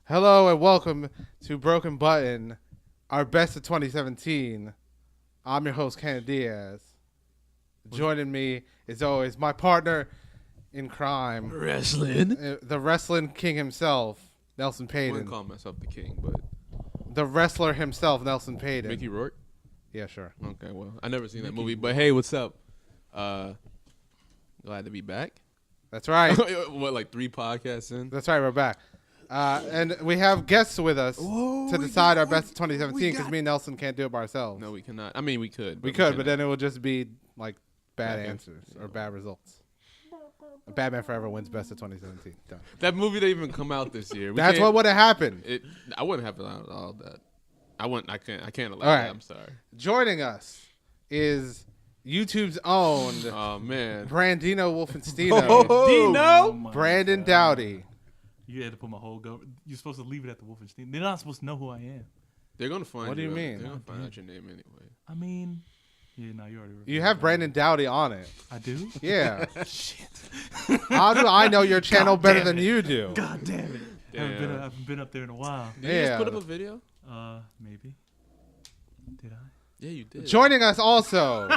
Hello and welcome to Broken Button, our best of 2017. I'm your host, Ken Diaz. Joining me, as always, my partner in crime, the wrestling king himself, Nelson I Payton. wouldn't call myself the king, but The wrestler himself, Nelson Payton. Mickey Rourke. Yeah, sure. Okay, well, I never seen that movie, but hey, what's up? Glad to be back. That's right. What, like 3 podcasts in? That's right, we're back. And we have guests with us to decide our best of 2017 because me and Nelson can't do it by ourselves. No, we cannot. I mean, we could. We could, but then it would just be like bad answers or bad results. Batman Forever wins best of 2017. Done. That movie didn't even come out this year. That's what would have happened. I wouldn't have allowed all that. I can't allow All that. right. I'm sorry. Joining us is YouTube's own Oh man. Brandino Wolfenstino. Dino. Brandon Dowdy. You had to put my whole You're supposed to leave it at the Wolfenstein. They're not supposed to know who I am. They're gonna find. What do you mean? They're gonna find out your name anyway. I mean, yeah, no, you already. You have Brandon Dowdy on it. I do. Yeah. Shit. How do I know your channel God better damn than it. you do? God damn it. I Damn. haven't been up there in a while. Did you Yeah. just put up a video? Maybe. Did I? Yeah, you did. Joining us also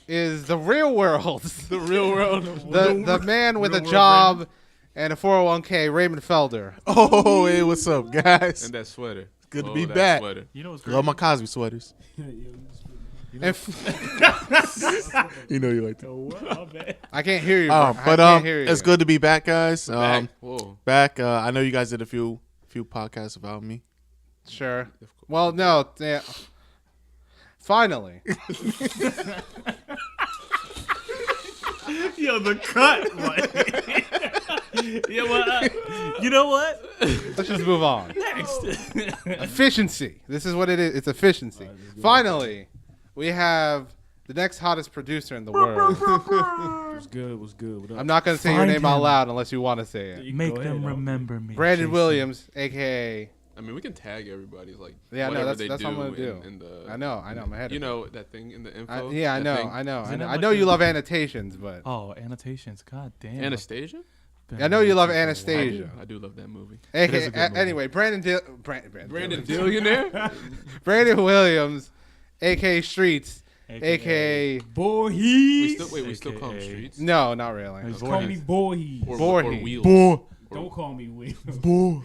is the real world. the real world. the man with a job and a 401k, Raymond Felder. Oh, hey, what's up, guys? And that sweater. Good to Oh, be that back. Sweater. You know what's crazy? Love my Cosby sweaters. And You know you like that. Oh, wow, man. I can't hear you. Bro. I But can't hear you. it's good to be back, guys. Back. Whoa. Back. I know you guys did a few podcasts about me. Sure. Well, no. Yeah. Finally. Yo, the cut. Yeah, well, you know what? Let's just move on. Next. Efficiency. This is what it is. It's efficiency. Finally, we have the next hottest producer in the world. Was good. What up? I'm not going to say your Find name out him. loud unless you want to say it. Make Go them ahead, remember me. Brandon Jason. Williams, a.k.a. I mean, we can tag everybody's like. Yeah, no, whatever that's they what I'm going to do. In the, I know. I'm ahead You of know that thing in the info. it. Yeah, I That know. thing? I know. Isn't that I like know you the- love annotations, but Oh, annotations. God damn. Anastasia. I know you love Been- Anastasia. I do love that movie. It is a good movie. Anyway, Brandon Billionaire. Brandon Williams, a.k.a. Streets, a.k.a. Voorhees. We still call him AKA. Streets. No, not really. He's Call me Voorhees. Or Voorhees. Wheels. Boy. Don't call me Wheels.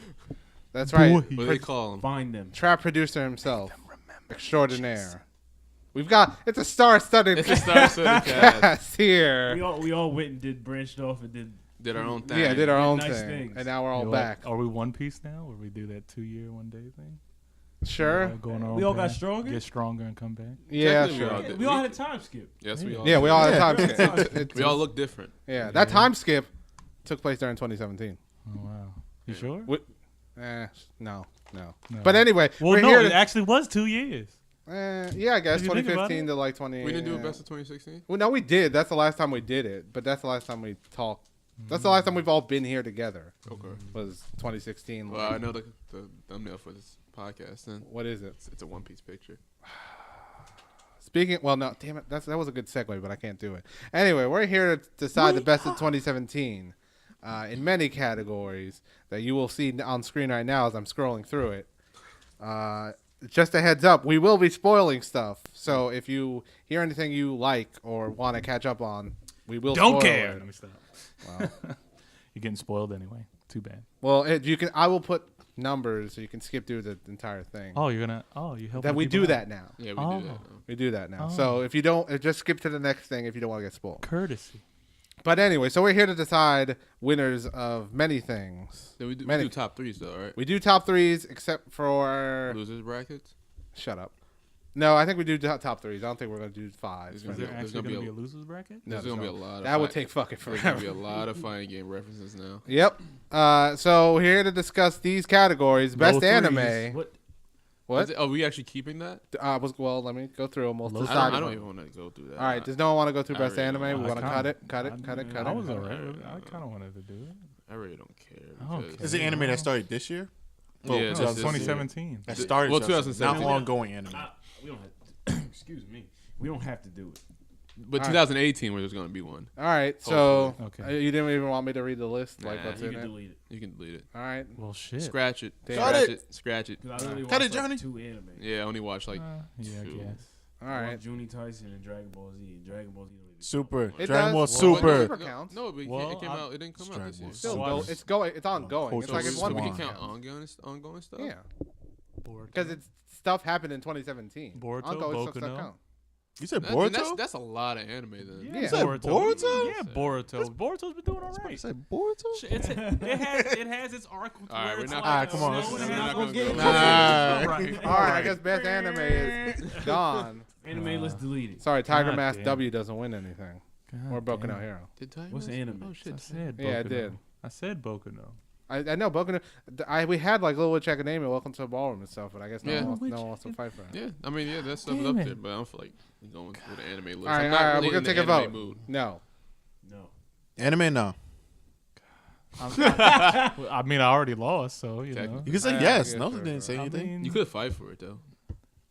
That's right. Boy. What do they call him? Find them. Trap producer himself, extraordinaire. We've got it's a star-studded It's a star-studded cast. cast here. We all went and branched off and did. Did our own thing. Yeah, did our own Nice thing, things. and now we're all Yo, back. Are we One Piece now? Or we do that 2-year, 1-day thing? Sure. Going our We own all got path, stronger? Get stronger and come back. Yeah, Technically, we all sure. did. We all had a time skip. Yes, we all. Yeah, we all had a Yeah. time skip. We all look different. Yeah, that time skip took place during 2017. Oh, wow. You sure? No. No. But anyway, Well, we're no, here it to, actually was 2 years. yeah, I guess If you think about 2015 it. to like 20. We didn't do yeah. a best of 2016. Well, no, we did. That's the last time we did it. But that's the last time we talked. That's the last time we've all been here together. Okay. Was 2016. Well, I know the thumbnail for this podcast. Then What is it? it's a One Piece picture. Speaking, well, no, damn it, that was a good segue, but I can't do it. Anyway, we're here to decide the best of 2017 in many categories that you will see on screen right now as I'm scrolling through it. Just a heads up, we will be spoiling stuff. So if you hear anything you like or want to catch up on, we will. Don't spoil care. it. Let me stop. Wow. You're getting spoiled anyway. Too bad. Well, you can. I will put numbers so you can skip through the entire thing. Oh, you're gonna. Oh, you help. that we do that now. Yeah, we Oh. do that. Now. We do that now. Oh. So if you don't, just skip to the next thing if you don't want to get spoiled. Courtesy. But anyway, so we're here to decide winners of many things. Then we do Many. top threes though, right? We do top threes except for Losers brackets. shut up. No, I think we do top threes. I don't think we're gonna do fives. Is Is there There's actually gonna gonna be be a losers bracket? No, There's gonna be a lot. that of would take fucking There's gonna forever. be a lot of fighting game references now. Yep. So we're here to discuss these categories: best threes. anime. What? What? Are we actually keeping that? Well, let me go through them. We'll Low- decide. I don't even want to go through that. All right. Does no one want to go through I best really anime? don't. We I want to kinda- cut it. Cut it. I was it. alright. I kind of wanted to do it. I really don't care. Oh, because- okay. Is it anime that started this year? Yeah, No, just it's this 2017. That Th- started well, not 2017. long going anime. We don't have. Excuse me. We don't have to do it. But All right. 2018, where there's gonna be one. All right, so Okay. you didn't even want me to read the list, like Nah, what's You in can it. delete it. You can delete it. All right, Well, shit. Scratch it. Damn. Scratch Cut it. Scratch it. 'Cause I only Cut watched it, Johnny. like 2 anime. Yeah, I only watched like. Yeah, I two. guess. all I right. watched Junie Tyson and Dragon Ball Z. And Dragon Ball Z. don't even Super. count. It Dragon does. Ball Well, Super. Super counts. No, but Well, it came I'm- out. It didn't come out Dragon this year. Ball Still So go. watch- It's going. It's ongoing. Coach It's like it's Osborn. one we week. can count counts. ongoing stuff. Yeah, Boruto. because it's stuff happened in 2017. Boruto, Ongoing stuff Boku no. count. You said That's, Boruto? that's a lot of anime then. Yeah. You said Boruto? Yeah, Boruto. Boruto's been doing all You right. said Boruto? It has its arc. All right, where we're it's not. like, Alright, come on. no, Let's- we're we're not not gonna gonna get go into there. it. Right. All right, I guess best anime is gone. Anime, let's delete it. Sorry, Tiger God Mask damn. W doesn't win anything. God Or Boku no damn. Hero. Did Tiger What's Mask- anime? Oh shit. I said Boku Yeah, I no. did. I said Boku no. I know Boku no. We had like Little Witch Academia, Welcome to the Ballroom and stuff, but I guess no, Yeah. one, wants, no one wants to fight for it. Yeah, I mean, yeah, that stuff's Damn up it. there, but I don't feel like going through the anime list. All right, I'm not all right, really we're gonna in the take a anime vote. mood. No. No. Anime, no. I mean, I already lost, so you know. Technically. You can say Yeah, yes. yeah, No, sure, didn't say I anything. mean, You could fight for it though.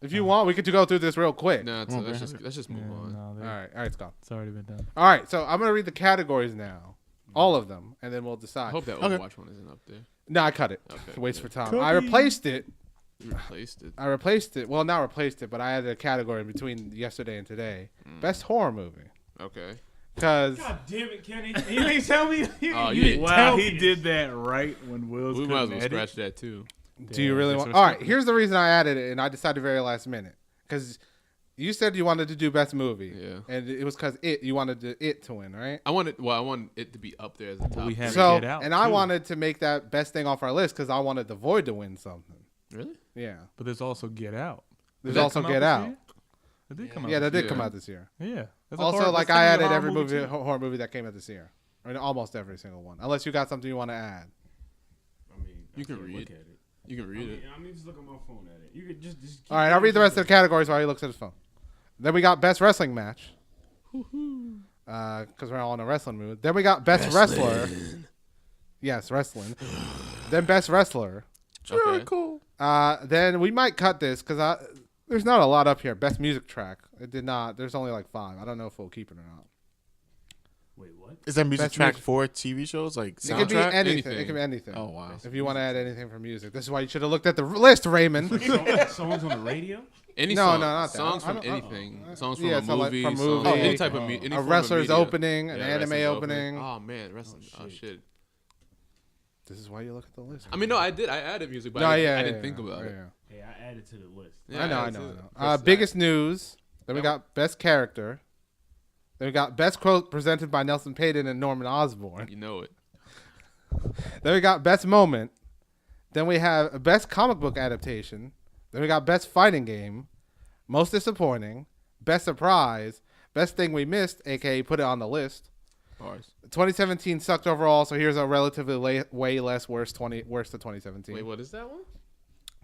If you want, we could go through this real quick. Nah, Oh, let's man. just move yeah, on. no, All right, it's gone. it's already been done. All right, so I'm gonna read the categories now, all of them, and then we'll I decide. hope that Okay. Overwatch one isn't up there. No, I cut it. Okay, Waste good. for time. Cookie. I replaced it. You replaced it. I replaced it. Well, not replaced it, but I added a category between yesterday and today. Best horror movie. Okay. Because God damn it, Kenny. You ain't tell me. Oh, You yeah. didn't Wow, tell he me. did that right when Will's We might as couldn't well edit. scratch that too. do you really want? that's All what's right, here's the reason I added it, and I decided very last minute. Because you said you wanted to do best movie. Yeah. And it was because you wanted it to win, right? I wanted it to be up there as a top. we had- So, Get Out, and I too. wanted to make that best thing off our list because I wanted The Void to win something. Really? Yeah. But there's also Get Out. There's Did that also come Get this Out. year? It did come out. Yeah, that this did come Yeah. out this year. year. Yeah. That's a Also, horror- like that's I technically added a every horror movie, too. horror movie that came out this year, or almost every single one. Unless you got something you want to add. I mean, You can can't read. Look at it. You can read it. I mean, just look at my phone at it. You could just keep All right, I'll read the going. rest of the categories while he looks at his phone. Then we got best wrestling match. Because we're all in a wrestling mood. Then we got best wrestler. Yes, wrestling. Then best wrestler. Okay. Cool. Then we might cut this because there's not a lot up here. Best music track. It did not. There's only like 5. I don't know if we'll keep it or not. Wait, what? Is that music Best track music- for TV shows? Like It could be soundtrack? anything. Anything. It could be anything. Oh, wow. If you want to add anything for music, this is why you should have looked at the list, Raymond. Songs on the radio? Any No, song, no, not that. songs I from don't- anything. Songs from yeah, a so like movie. from songs- movie, any type of any a form of wrestler's media. opening, an Yeah, anime wrestler's opening. Oh man, wrestling. Oh shit. shit. This is why you look at the list. I mean, no, I did. I added music, but No, I yeah, didn't yeah, think yeah, about it. yeah. Hey, I added to the list. Yeah, I know. that's it. Biggest news. Then we That got best character. Then we got best quote presented by Nelson Payton and Norman Osborn. You know it. Then we got best moment. Then we have best comic book adaptation. Then we got best fighting game. Most disappointing. Best surprise. Best thing we missed, aka put it on the list. Bars. 2017 sucked overall, so here's a relatively way less worse to 2017. Wait, what is that one?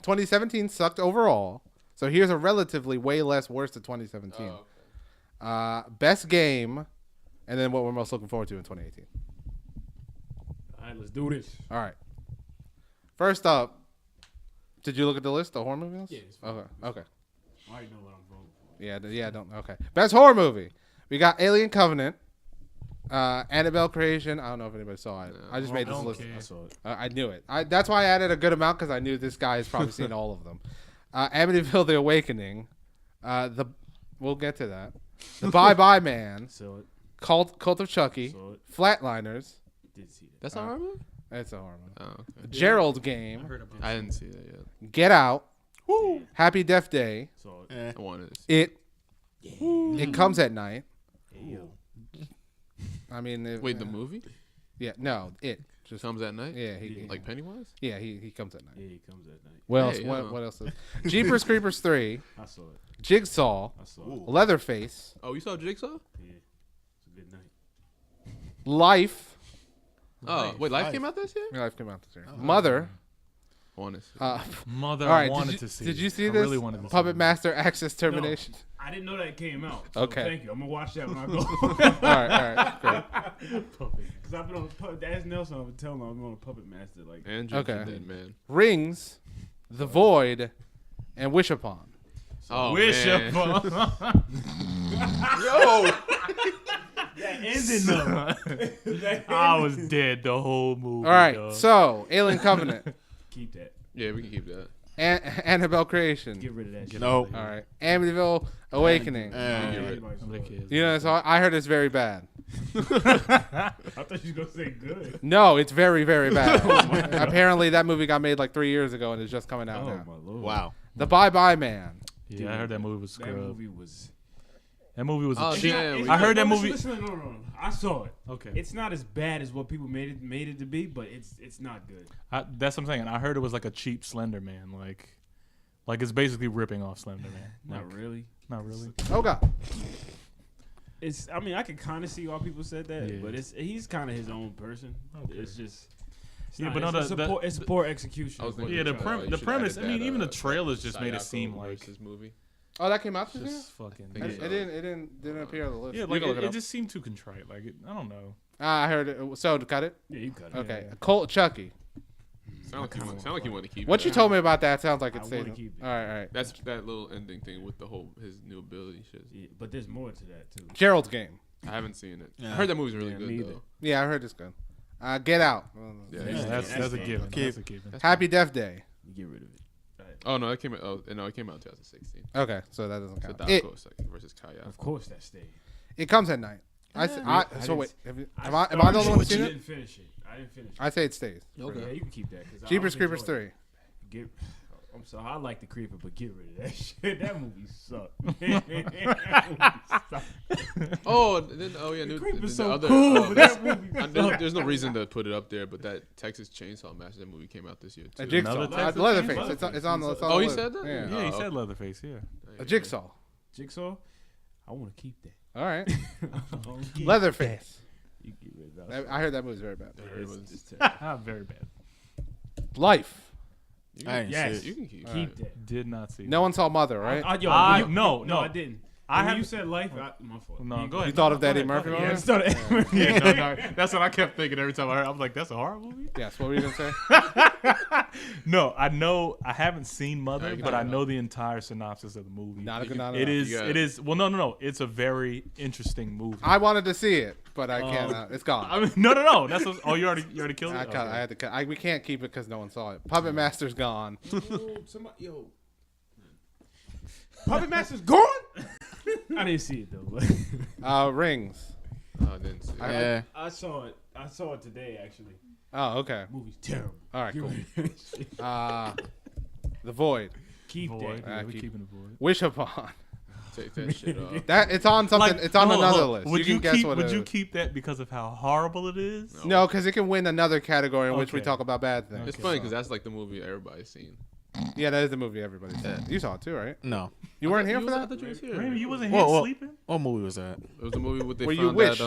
2017 sucked overall, so here's a relatively way less worse to 2017. Oh, Best game, and then what we're most looking forward to in 2018. All right, let's do this. All right. First up, did you look at the list, the horror movie list? Yeah, it's fine. Okay. I already know what I'm voting for. Yeah, don't. Okay. Best horror movie. We got Alien Covenant, Annabelle Creation. I don't know if anybody saw it. I just made this don't list. care. I saw it. I knew it. That's why I added a good amount because I knew this guy has probably seen all of them. Amityville: The Awakening. We'll get to that. The Bye Bye Man. Saw it. Cult of Chucky. Saw it. Flatliners. Did see that. That's not horror movie? It's a horror movie. Oh, okay. Gerald I Game. heard about I didn't see that yet. Get Out. Woo. Happy Death Day. Saw it. Eh. I wanted to see. It. It Comes at Night. Hey, yo. I mean, Wait, the movie Yeah, no, it just comes at night? yeah, he Like Pennywise? he comes at night. Yeah, he comes at night. What else? Hey, What else? Jeepers Creepers 3, I saw it. Jigsaw, I saw it. Leatherface, Oh, you saw Jigsaw? Yeah. It's a good night. Life. Oh, wait, Life Life. came out this year? Your Life came out this year. Mother. I want to see. Mother, All right, I wanted did you, to see. Did you see I this? really wanted to see Puppet it. Master Access Termination. I didn't know that came out. So Okay. Thank you. I'm gonna watch that when I go. All right, great. Because I've been on That's Nelson. I've been telling him I've been on a Puppet Master. Like, And Okay. Jigsaw did, man. Rings, The Void, and Wish Upon. Oh, Wish man. upon. Yo. That ended though. I was dead the whole movie. All right, dog. so Alien Covenant, Keep that. Yeah, we can keep that. Annabelle Creation. Get rid of that shit. No. All right, Amityville Awakening. Everybody saw Like it. You know, so I heard it's very bad. I thought you was gonna say good. No, it's very, very bad. Apparently, that movie got made like 3 years ago and it's just coming out now. my lord. Wow. The Bye Bye Man. Yeah, I heard that movie was That scrub. movie was. That movie was Oh, a cheap. damn. I heard that movie. Listen, no. I saw it. Okay, It's not as bad as what people made it to be, but it's not good. that's what I'm saying. I heard it was like a cheap Slender Man. Like it's basically ripping off Slender Man. Not really. Not really. Oh, God. It's. I mean, I can kind of see why people said that, Yeah. but he's kind of his own person. Okay. It's just. It's Yeah, not, but no, it's, the- it's poor execution. I was of what thinking, Yeah, they the tried. prim- you the should premise- edit I mean, that, even the trailers just made it Sayako seem like- versus movie. Oh, that came out this year? Just fucking. Yeah. It didn't appear on the list. Yeah, You like can look it up. just seemed too contrite. Like I don't know. I heard it. So, to cut it? Yeah, you cut it. Okay. Yeah. Colt Chucky. Sound like you want to keep What it. you told me about that sounds like I it's wanna safe. keep it. All right. That's that little ending thing with the whole his new ability shit. Yeah, but there's more to that too. Gerald's Game. I haven't seen it. Yeah. I heard that movie's really Yeah, good me either. though. Yeah, I heard it's good. Get Out. Yeah, Yeah, that's a given. Okay. That's a given. Happy Death Day. You get rid of it. Oh no, it came out. Oh no, it came out in 2016. Okay, so that doesn't So count. It, Daco versus Kaya. Of course, that stayed. it comes at night. I so didn't- wait. Am I started the only one it, who's but seen you it? didn't finish it. I didn't finish it. I say it stays. Yeah, you can keep that. 'Cause I Jeepers was Creepers enjoying 3. it. I'm sorry, I like the Creeper, but get rid of that shit. That movie sucked. Oh, then, yeah, The the Creeper's the so other. cool, but that movie There's no reason to put it up there, but that Texas Chainsaw Massacre movie came out this year too. A Jigsaw. Another Texas Leatherface. Chainsaw? It's on the. Oh, he list. said that? Yeah. Yeah, he Oh. said Leatherface. Yeah. A Jigsaw. Jigsaw. I want to keep that. All right. I wanna keep Leatherface. that. You get rid of that. I heard that movie's very bad. I heard it was- It's terrible. Ah, very bad. Life. You I can, ain't Yes. see you it. can keep. Keep that. Did not see. No one saw Mother, right? No, I didn't. I When have. you said life, my fault. No, go You ahead. thought of Go Eddie ahead, Murphy? go Mother? ahead. Yeah, I started. Yeah, no, that's what I kept thinking every time I heard. I was like, "That's a horror movie." Yes. What were you gonna say? No, I know. I haven't seen Mother, you can but I check it know the entire synopsis of the movie. Not a good. Not It enough. is. You got It it. is. Well, no. It's a very interesting movie. I wanted to see it, but I can't. It's gone. I mean, no. That's what, oh, you already killed it. I, cut, Okay. I had to cut. We can't keep it because no one saw it. Puppet Master's gone. Yo. Puppet Master's gone? I didn't see it though. Rings. I didn't see it. Yeah. I saw it. I saw it today actually. Oh, okay. Movie's terrible. All right, Get cool. rid of that shit. The Void. Keep Void. that. Yeah, we keep- keeping the void. Wish Upon. Take that shit off. That it's on something. It's on hold another hold list. Would you can guess keep? what Would it you is. keep that because of how horrible it is? No, because it can win another category in which we Okay. talk about bad things. It's funny because that's like the movie everybody's seen. Yeah, that is the movie everybody said. You saw it too, right? No. You weren't here for I that? thought you was here. Raymond, you wasn't Whoa, here whoa. sleeping. What movie was that? It was the movie where they Where you found wish.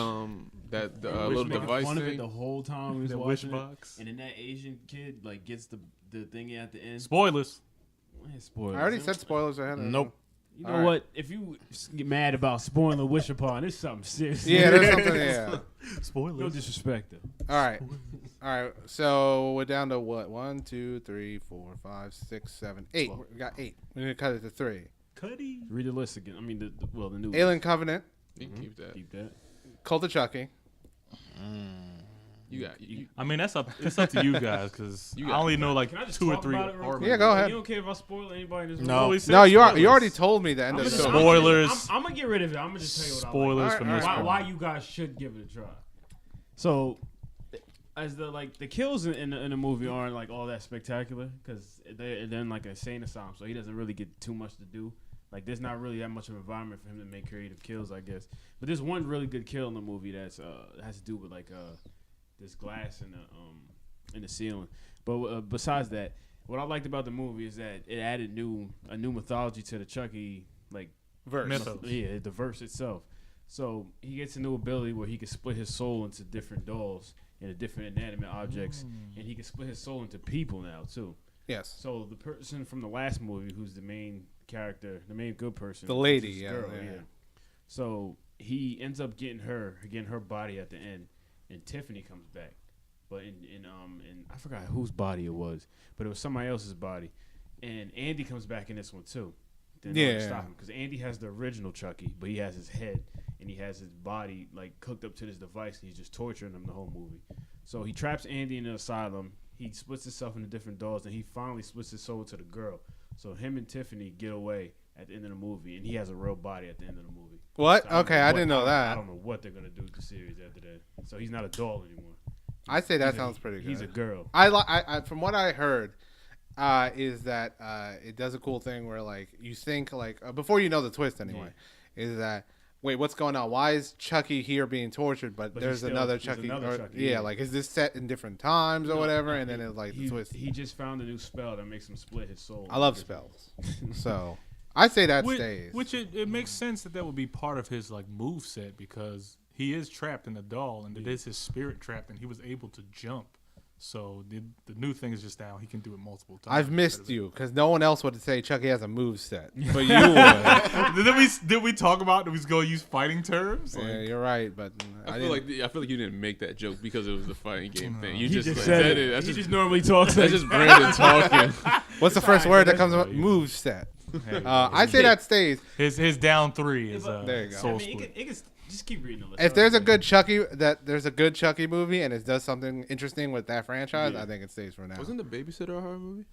that Wish little making device fun of it thing. the whole time we was The wish watching it. box. And then that Asian kid like gets the thingy at the end. Spoilers. Spoilers. I already said spoilers ahead. Nope. You know All right. what? If you get mad about spoiling the Wish Upon, it's something serious. Yeah, there's something. Yeah. No Spoilers. disrespect though. All right. All right. So we're down to what? 1, 2, 3, 4, 5, 6, 7, 8. We got 8. We're gonna cut it to 3. Cuddy. Read the list again. I mean, the new Alien Covenant, You can keep that. Keep that. Cult of Chucky, You got you. I mean, it's up to you guys because You I got- only know like Can I just 2 or talk 3 about it real horror quick? Yeah, go ahead. You don't care if I spoil anybody in this room? No. movies. No, you Spoilers. already told me the end I'm of the just- story. Spoilers. I'm gonna get rid of it. I'm gonna just tell you what Spoilers I from Alright, this alright. one. like. Why you guys should give it a try. So, as the kills in the movie aren't like all that spectacular because they're in like a insane asylum, so he doesn't really get too much to do. Like there's not really that much of an environment for him to make creative kills, I guess. But there's one really good kill in the movie that's has to do with like this glass in the ceiling. But besides that, what I liked about the movie is that it added a new mythology to the Chucky like Verse. Mythos. yeah, the verse itself. So he gets a new ability where he can split his soul into different dolls and different inanimate objects, and he can split his soul into people now too. Yes. So the person from the last movie, who's the main character, the main good person, The lady, which is yeah, girl, yeah. So he ends up getting her body at the end, and Tiffany comes back, but in I forgot whose body it was, but it was somebody else's body, and Andy comes back in this one too. in order to Yeah. stop him. Because Andy has the original Chucky, but he has his head and he has his body like hooked up to this device, and he's just torturing him the whole movie. So he traps Andy in an asylum. He splits himself into different dolls, and he finally splits his soul to the girl. So him and Tiffany get away at the end of the movie, and he has a real body at the end of the movie. What? So Okay, I didn't know I that. don't know what they're gonna do with the series after that. So he's not a doll anymore. I say that He's sounds pretty good. He's a girl. I from what I heard, is that it does a cool thing where like you think like before you know the twist anyway, is that wait, what's going on? Why is Chucky here being tortured, but there's another Chucky? Yeah, like is this set in different times or whatever? And then it's like the twist. He just found a new spell that makes him split his soul. I love spells, so I say that Which, stays. which it makes sense that would be part of his like move set because he is trapped in a doll and it is his spirit trapped and he was able to jump. So the new thing is just now he can do it multiple times. I've missed you because no one else would say Chucky has a move set, but you would. did we talk about that we was going to use fighting terms? Yeah, you're right, but I feel like you didn't make that joke because it was the fighting game thing. You He just like, said said it. it. That's He just just normally talks. that's just Brandon talking. what's the first word that comes right. up? Move set. Hey, I say that stays. his down 3 is There you go. soul I mean, split. it can just keep reading the list. If there's a good Chucky movie and it does something interesting with that franchise, I think it stays for now. Wasn't The Babysitter a horror movie?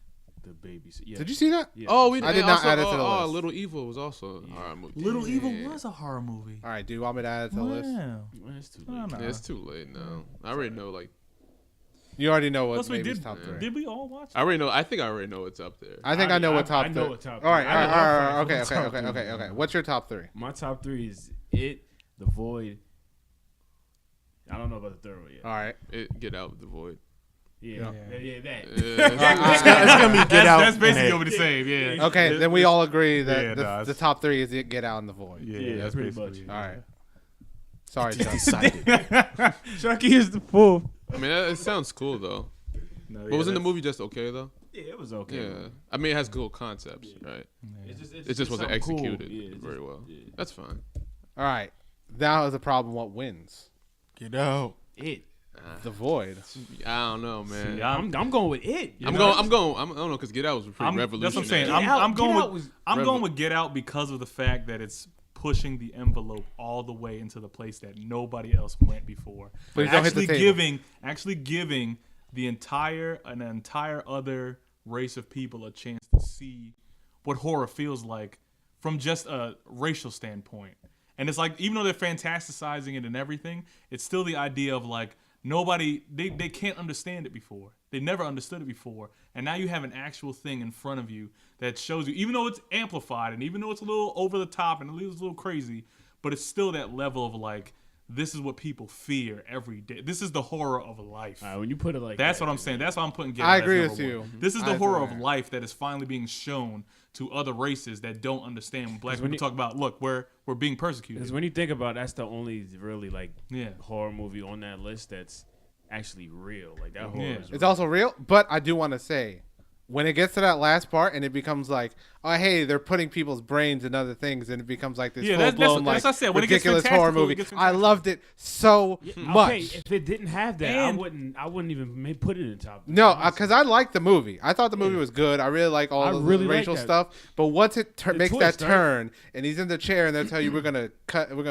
The babies. Yeah. Did you see that? Yeah. Oh, I did not also, add it to the list. Little Evil was also a horror movie. Little Evil Damn. was a horror movie. All right, do you want me to add it to the list? Wow. Well, it's too Oh, late. no. Yeah, it's too late now. I already know. Like, You already know what Plus we maybe did. top three. Did we all watch? I already know. I think I already know what's up there. I think I know what top I three. know what top All right, three. all I right, know all what right, top okay. What's your top three? My top three is It, The Void. I don't know about the third one yet. All right. Get Out of the Void. Yeah, that. It's gonna be Get Out. That's basically and gonna be the same. Yeah. Okay, then we all agree that Yeah, no, the top three is it Get Out in the Void. Yeah, that's pretty basically much. it. All right. Sorry, Chuck. Decided. Chucky is the fourth. I mean, it sounds cool though. No, But wasn't the movie just okay though? Yeah, it was okay. Yeah. I mean, it has cool concepts, right? It's It just wasn't something cool. executed Yeah, it's very just- well. yeah. That's fine. All right. Now is the problem. What wins? Get Out. It. The Void. I don't know, man. See, I'm going with It. I don't know, because Get Out was pretty That's what I'm saying. revolutionary. I'm Get Out going was I'm going with Get Out because of the fact that it's pushing the envelope all the way into the place that nobody else went before. Please don't hit the table. Actually giving an entire other race of people a chance to see what horror feels like from just a racial standpoint. And it's like, even though they're fantasticizing it and everything, it's still the idea of like they can't understand it before. They never understood it before. And now you have an actual thing in front of you that shows you, even though it's amplified and even though it's a little over the top and it's a little crazy, but it's still that level of like, this is what people fear every day. This is the horror of life. All right, when you put it like That's that, what I'm saying. That's why I'm putting Get Out I as agree number with one. you. This is I the agree horror with of that. life that is finally being shown to other races that don't understand. When black when people you- talk about, look, we're being persecuted. because when you think about it, that's the only really like Yeah. horror movie on that list that's actually real. Like that horror Yeah. is It's real. also real, but I do want to say, when it gets to that last part and it becomes like, oh hey, they're putting people's brains in other things, and it becomes like this Yeah, full that's blown what like I said. When it gets ridiculous horror fantastical, it movie. gets I fantastical. loved it so much. Okay, if it didn't have that, And- I wouldn't even put it in top. No, because I liked the movie. I thought the movie was good. I really like all I the really like racial that. stuff. But once it makes twist, that right? turn, and he's in the chair, and they tell you we're gonna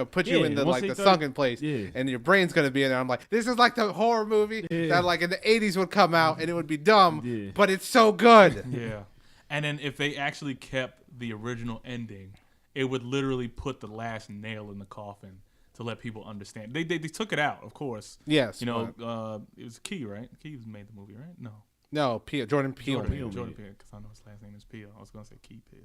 put you Yeah, in the once like they the start- sunken place, yeah. and your brain's gonna be in there. I'm like, this is like the horror movie Yeah. that like in the '80s would come out, and it would be dumb, Yeah. but it's so good. Yeah. And then if they actually kept the original ending, it would literally put the last nail in the coffin to let people understand. They took it out, of course. Yes, You know, but- it was Key, right? Key made the movie, right? No. no, Jordan Peele. Jordan Peele, because I know his last name is Peele. I was gonna say Key Peele.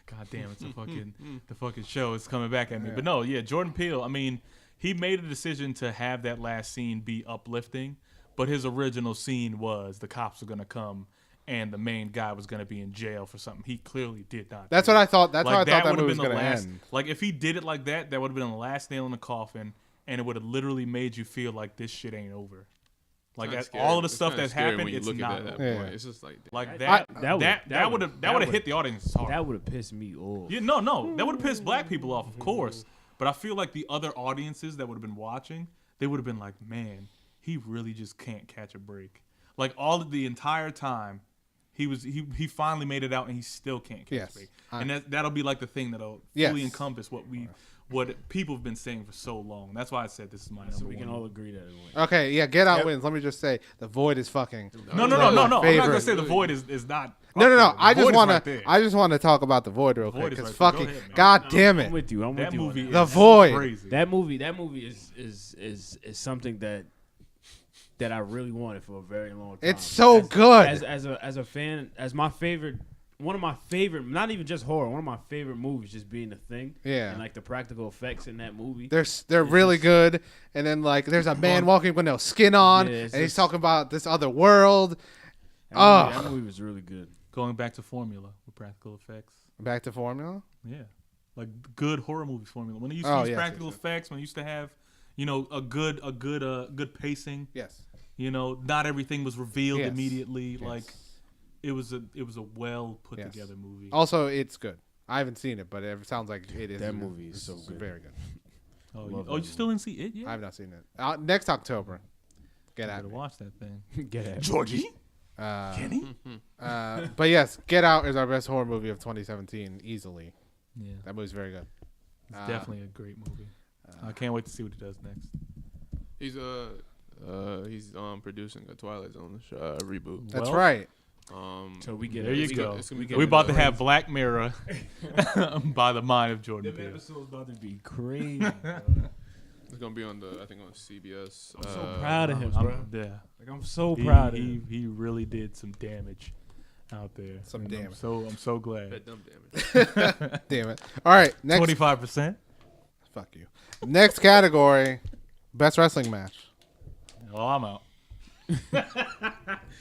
God damn, it's the fucking show is coming back at me. Yeah. But no, yeah, Jordan Peele. I mean, he made a decision to have that last scene be uplifting, but his original scene was the cops were gonna come and the main guy was gonna be in jail for something he clearly did not. That's do. what I thought. That's how I thought that would've movie was been the gonna last. end. Like if he did it like that, that would have been the last nail in the coffin, and it would have literally made you feel like this shit ain't over. Like Kinda all of the scary. stuff It's that's kinda scary happened, when you it's look not at that over. Yeah. point. It's just like Like that that would have would've- hit the audience hard. That would have pissed me off. Yeah, no, that would have pissed black people off, of course. But I feel like the other audiences that would have been watching, they would have been like, man, he really just can't catch a break. Like the entire time, he finally made it out, and he still can't catch Yes. bait. And that'll be like the thing that'll fully Yes. encompass what people have been saying for so long. That's why I said this is my So number we can one. all agree that it wins. Okay, yeah, Get Out wins. Let me just say, The Void is fucking. No. I'm my not favorite. gonna say The Void is not. No. The I just Void is want right to. there. I just want to talk about The Void real Void quick is because right there. Go fucking. ahead, man. God damn I'm it. with you. I'm That with you. movie on is The Void. crazy. That movie is something that I really wanted for a very long time. It's so good. As a fan, as my favorite, one of my favorite, not even just horror, one of my favorite movies, just being The Thing. Yeah. And like the practical effects in that movie. They're really good, and then like there's a man walking with no skin on, Yeah, and it's he's just- talking about this other world. That movie was really good. Going back to formula with practical effects. Back to formula. Yeah, like good horror movies formula. When they used to Oh, use yes, practical yes, yes. effects, when they used to have, a good pacing. Yes. Not everything was revealed Yes. immediately. Yes. Like it was a well put Yes. together movie. Also, it's good. I haven't seen it, but it sounds like it is. That movie is so it's good. Very good. You still didn't see it yet? I have not seen it. Next October. Get I at gotta me. watch that thing. Get it. Georgie, Uh, Kenny. but yes, Get Out is our best horror movie of 2017, easily. Yeah, That movie's very good. it's definitely a great movie. I can't wait to see what he does next. He's producing a Twilight Zone reboot. That's Well, right. So we get There it. you it's go. gonna- it's gonna be We're good. about to have Black Mirror by the mind of Jordan Them Peele. episodes about to be crazy. It's gonna be on I think on CBS. I'm so proud of him, I'm- bro. Yeah, Like I'm so proud of him. he really did some damage out there. Some And damage. I'm so glad. That dumb damage. Damn it. All right. Next. 25%. Fuck you. Next category, best wrestling match. Oh, I'm out.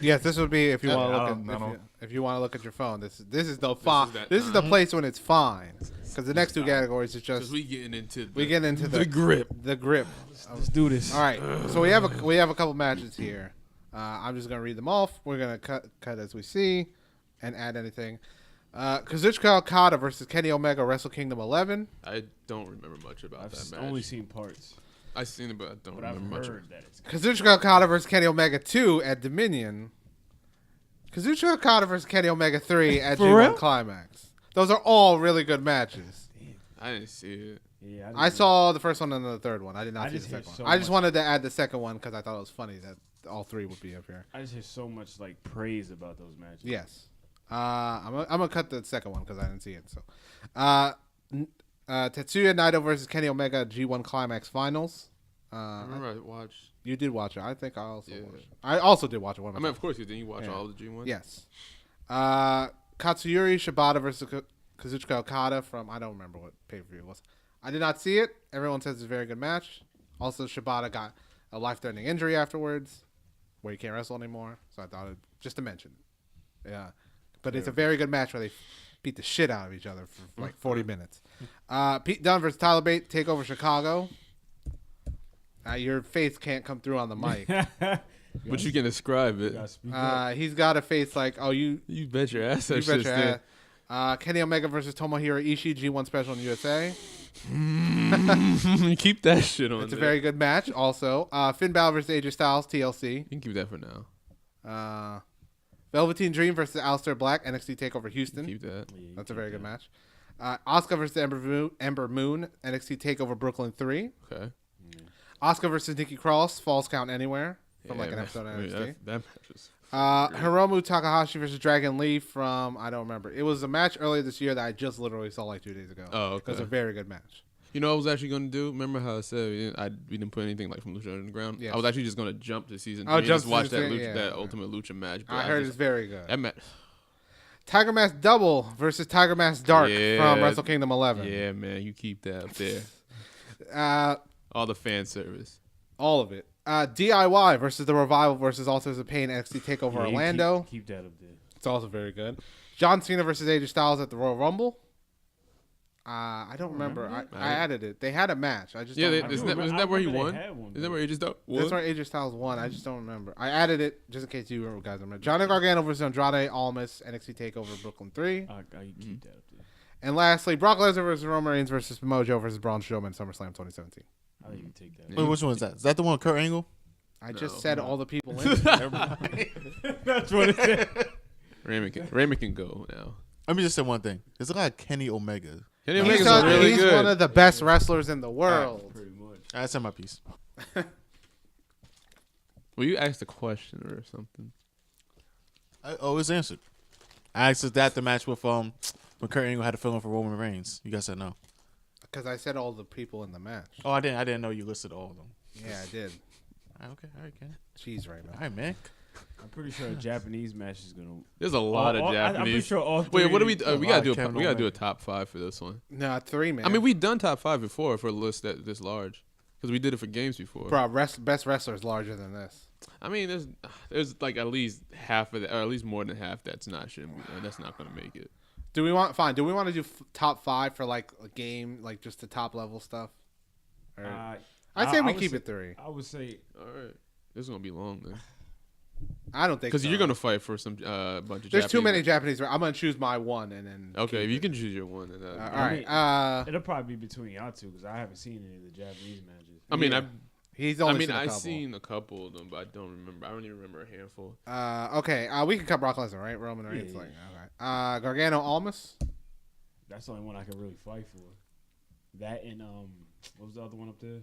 Yes, this would be if you want to I look don't- I at don't- if you want to look at your phone. This is the that this is the time. place when it's fine because the next two categories is Because just we getting into we get into the grip. The grip. Let's do this. All right. So we have a couple matches here. I'm just gonna read them off. We're gonna cut as we see, and add anything. Kazuchika Okada versus Kenny Omega, Wrestle Kingdom 11. I don't remember much about I've that match. only seen parts, I've seen it, but I don't but I've remember much. heard that it's Kazuchika Okada versus Kenny Omega 2 at Dominion. Kazuchika Okada versus Kenny Omega 3 at For G1 real? Climax. Those are all really good matches. I didn't see it. Yeah, I saw the first one and the third one. I did not I see the just hear second so one. I just much- wanted to add the second one because I thought it was funny that all three would be up here. I just hear so much like praise about those matches. Yes. I'm gonna cut the second one because I didn't see it. So, Tetsuya Naito versus Kenny Omega G1 Climax Finals. I remember I watched. You did watch it. I think I also Yeah. watched it. I also did watch it. One I of mean, of course you did. You watch Yeah. all of the G1. Yes. Katsuyori Shibata versus Kazuchika Okada from I don't remember what pay per view it was. I did not see it. Everyone says it's a very good match. Also, Shibata got a life threatening injury afterwards, where he can't wrestle anymore. So I thought just to mention. Yeah, but it's a very good match where they beat the shit out of each other for like 40 minutes. Pete Dunne versus Tyler Bate Takeover Chicago. Your face can't come through on the mic. But you can describe it. Gotta speak up. He's got a face like, oh, you Bet your ass. That bet shit's your there. ass. Kenny Omega versus Tomohiro Ishii, G1 Special in USA. Keep that shit on. It's a there. very good match. Also, Finn Balor versus AJ Styles, TLC. You can keep that for now. Velveteen Dream versus Aleister Black, NXT Takeover Houston. Keep that. That's a very good match. Asuka versus Ember Moon, NXT Takeover Brooklyn 3. Okay. Asuka versus Nikki Cross, Falls Count Anywhere from like an man. episode of I mean, NXT. that match is. Hiromu Takahashi versus Dragon Lee from I don't remember. It was a match earlier this year that I just literally saw like 2 days ago. Oh, It was okay. a very good match. You know, what I was actually going to do. Remember how I said we didn't put anything like from Lucha Underground. Yes. I was actually just going to jump to season 3 Oh, and jump just to watch season that three? Lucha, Yeah, that yeah. Ultimate Lucha match. But I heard it's very good. that match. Tiger Mask Double versus Tiger Mask Dark Yeah. from Wrestle Kingdom 11. Yeah, man, you keep that up there. All the fan service. All of it. DIY versus The Revival versus Authors of Pain NXT TakeOver Yeah, you Orlando. Keep that up there. It's also very good. John Cena versus AJ Styles at the Royal Rumble. I don't remember. I added it. They had a match. I just Yeah, don't they, remember. isn't that where he remember won? they had one, Isn't that where he just That's where AJ Styles won. I just don't remember. I added it just in case you guys remember. Johnny Gargano versus Andrade Almas NXT TakeOver Brooklyn 3. You keep that up there. And lastly, Brock Lesnar versus Roman Reigns versus Mojo versus Braun Strowman SummerSlam 2017. I'll even take that. Wait, which one is that? Is that the one with Kurt Angle? I just said all the people in. That's what it is. Raymond can go now. Let me just say one thing. There's a lot of Kenny Omega. Kenny He's, Omega's really he's good. one of the best wrestlers in the world. Pretty much. I said my piece. Well, you asked a question or something. I always answered. I asked, is that the match with when Kurt Angle had a feeling for Roman Reigns? You guys said no. Because I said all the people in the match. Oh, I didn't know you listed all of them. Yeah, I did. Okay, all right, Ken. Jeez, Raymond. All right, man. I'm pretty sure a Japanese match is gonna. There's a lot of I'm pretty Japanese. sure all Wait, what do three- we? We gotta do. Kevin We gotta do a Owens. top 5 for this one. No, 3, man. I mean, we've done top 5 before for a list that this large because we did it for games before. Bro, best wrestler is larger than this. I mean, there's like at least half of that, or at least more than half that's not that's not gonna make it. Do we want to do top 5 for like a game, like just the top level stuff? Or, I'd say we keep it 3. I would say All right, this is gonna be long then I don't think because so. you're gonna fight for some bunch of. There's too Japanese many Japanese. I'm gonna choose my one and then. Okay, if keep you it. can choose your one. Then All I mean, right. it'll probably be between y'all two because I haven't seen any of the Japanese matches. I mean, yeah. He's only. seen a I've couple. seen a couple of them, but I don't remember. I don't even remember a handful. Okay. We can cut Brock Lesnar, right? Roman Reigns. Yeah. Like, okay. Gargano, Almas. That's the only one I can really fight for. That and what was the other one up there?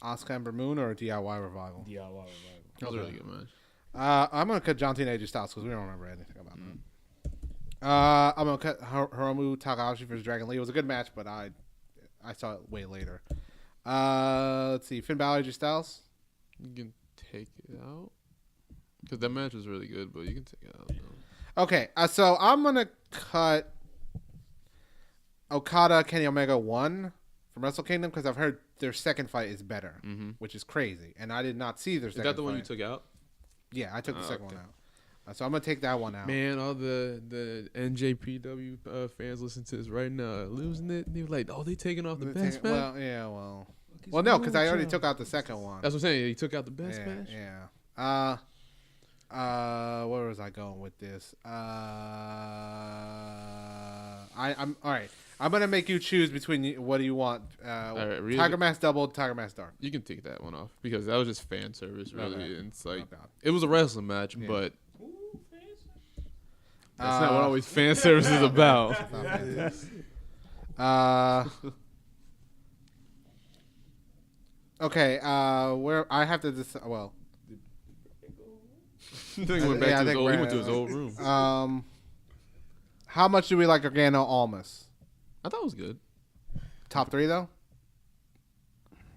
Asuka and Moon or DIY Revival. DIY Revival. That was a really good match. I'm gonna cut John Cena AJ Styles because we don't remember anything about that. I'm gonna cut Hiromu Takahashi versus Dragon Lee. It was a good match, but I saw it way later. Let's see, Finn Balor AJ Styles. You can take it out because that match was really good, but you can take it out. Though. Okay, so I'm gonna cut Okada Kenny Omega 1 from Wrestle Kingdom because I've heard their second fight is better, which is crazy, and I did not see their Is second. that the one you fight. took out? Yeah, I took the second okay. one out. So I'm gonna take that one out. Man, all the NJPW fans listen to this right now, losing it. And they were like, "Oh, they taking off the best match." Well, yeah, well, no, because I already took out the second one. That's what I'm saying. He took out the best yeah, match. Yeah. Where was I going with this? I'm all right. I'm gonna make you choose between what do you want? right, really? Tiger Mask Double, Tiger Mask Dark. You can take that one off because that was just fan service, really. Okay. And it's like Okay. it was a wrestling match, Yeah. but that's not what always fan service is about. Okay. Where I have to decide. Well, I think he went back Yeah, I to his think old. He we're- went to his old room. how much do we like Gargano Almas? I thought it was good. Top 3 though.